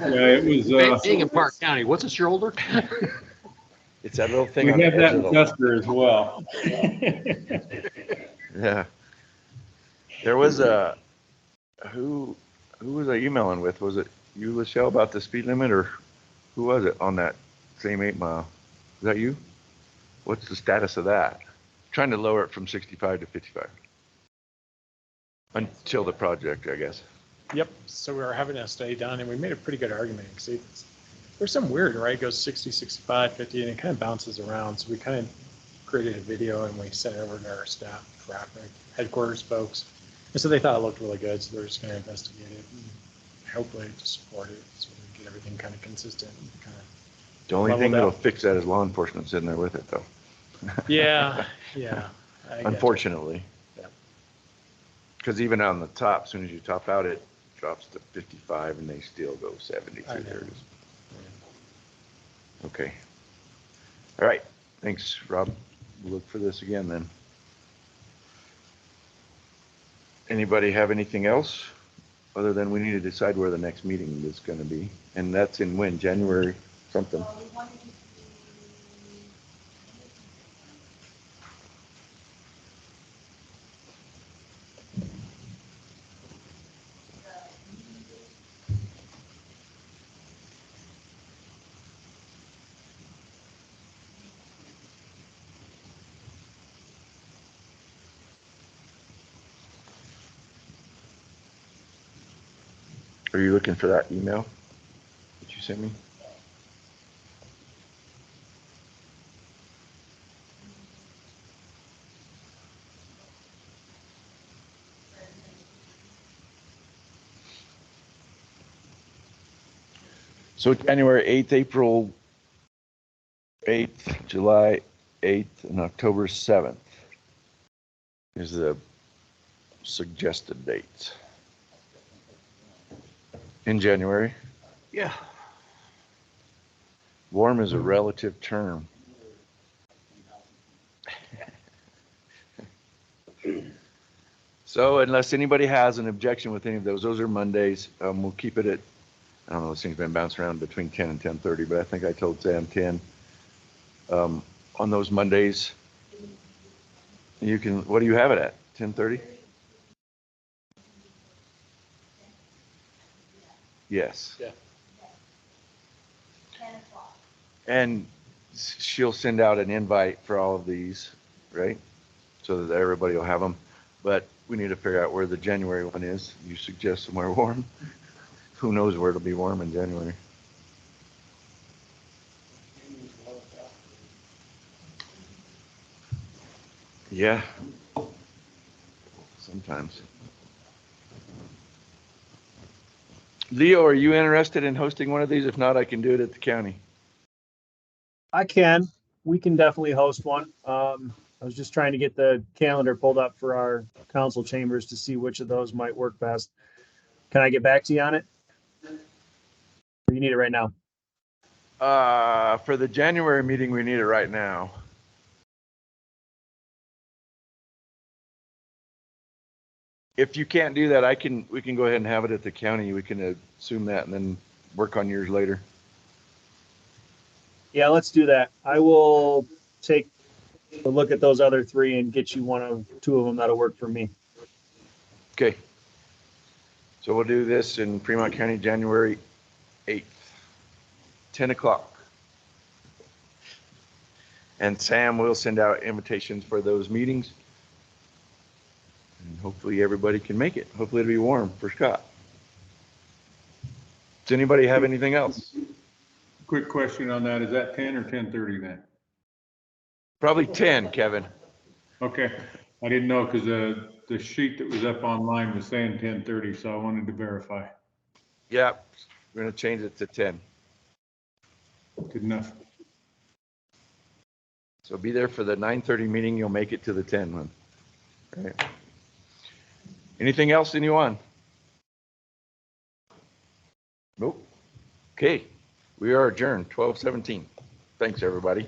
Yeah, it was being in Park County. What's a shoulder? It's that little thing. We have that in Custer as well. Yeah. There was Who was I emailing with? Was it you, Lachelle, about the speed limit, or who was it on that same 8 mile? Is that you? What's the status of that? Trying to lower it from 65 to 55. Until the project, I guess. Yep, so we were having a study done and we made a pretty good argument. See, there's some weird, right? It goes 60, 65, 50, and it kind of bounces around. So we kind of created a video and we sent it over to our staff, traffic, headquarters folks. And so they thought it looked really good, so they're just going to investigate it and hopefully to support it so we can get everything kind of consistent and kind of. The only thing that'll fix that is law enforcement sitting there with it, though. Yeah. Unfortunately. Yeah. Because even on the top, as soon as you top out, it drops to 55 and they still go 70 through there. Okay. All right. Thanks, Rob. We'll look for this again then. Anybody have anything else other than we need to decide where the next meeting is going to be? And that's in when? January something? Are you looking for that email that you sent me? So January 8th, April 8th, July 8th, and October 7th is the suggested dates. In January? Yeah. Warm is a relative term. So unless anybody has an objection with any of those are Mondays. We'll keep it at, I don't know, this thing's been bouncing around between 10 and 10:30, but I think I told Sam 10. On those Mondays, you can, what do you have it at? 10:30? Yes. Yeah. And she'll send out an invite for all of these, right? So that everybody will have them. But we need to figure out where the January one is. You suggest somewhere warm? Who knows where it'll be warm in January? Yeah. Sometimes. Leo, are you interested in hosting one of these? If not, I can do it at the county. I can. We can definitely host one. I was just trying to get the calendar pulled up for our council chambers to see which of those might work best. Can I get back to you on it? Or you need it right now? For the January meeting, we need it right now. If you can't do that, we can go ahead and have it at the county. We can assume that and then work on yours later. Yeah, let's do that. I will take a look at those other three and get you two of them that'll work for me. Okay. So we'll do this in Fremont County, January 8th, 10 o'clock. And Sam will send out invitations for those meetings. And hopefully everybody can make it. Hopefully it'll be warm for Scott. Does anybody have anything else? Quick question on that. Is that 10 or 10:30 then? Probably 10, Kevin. Okay. I didn't know because the sheet that was up online was saying 10:30, so I wanted to verify. Yeah, we're going to change it to 10. Good enough. So be there for the 9:30 meeting. You'll make it to the 10 one. All right. Anything else, anyone? Nope. Okay. We are adjourned, 12:17. Thanks, everybody.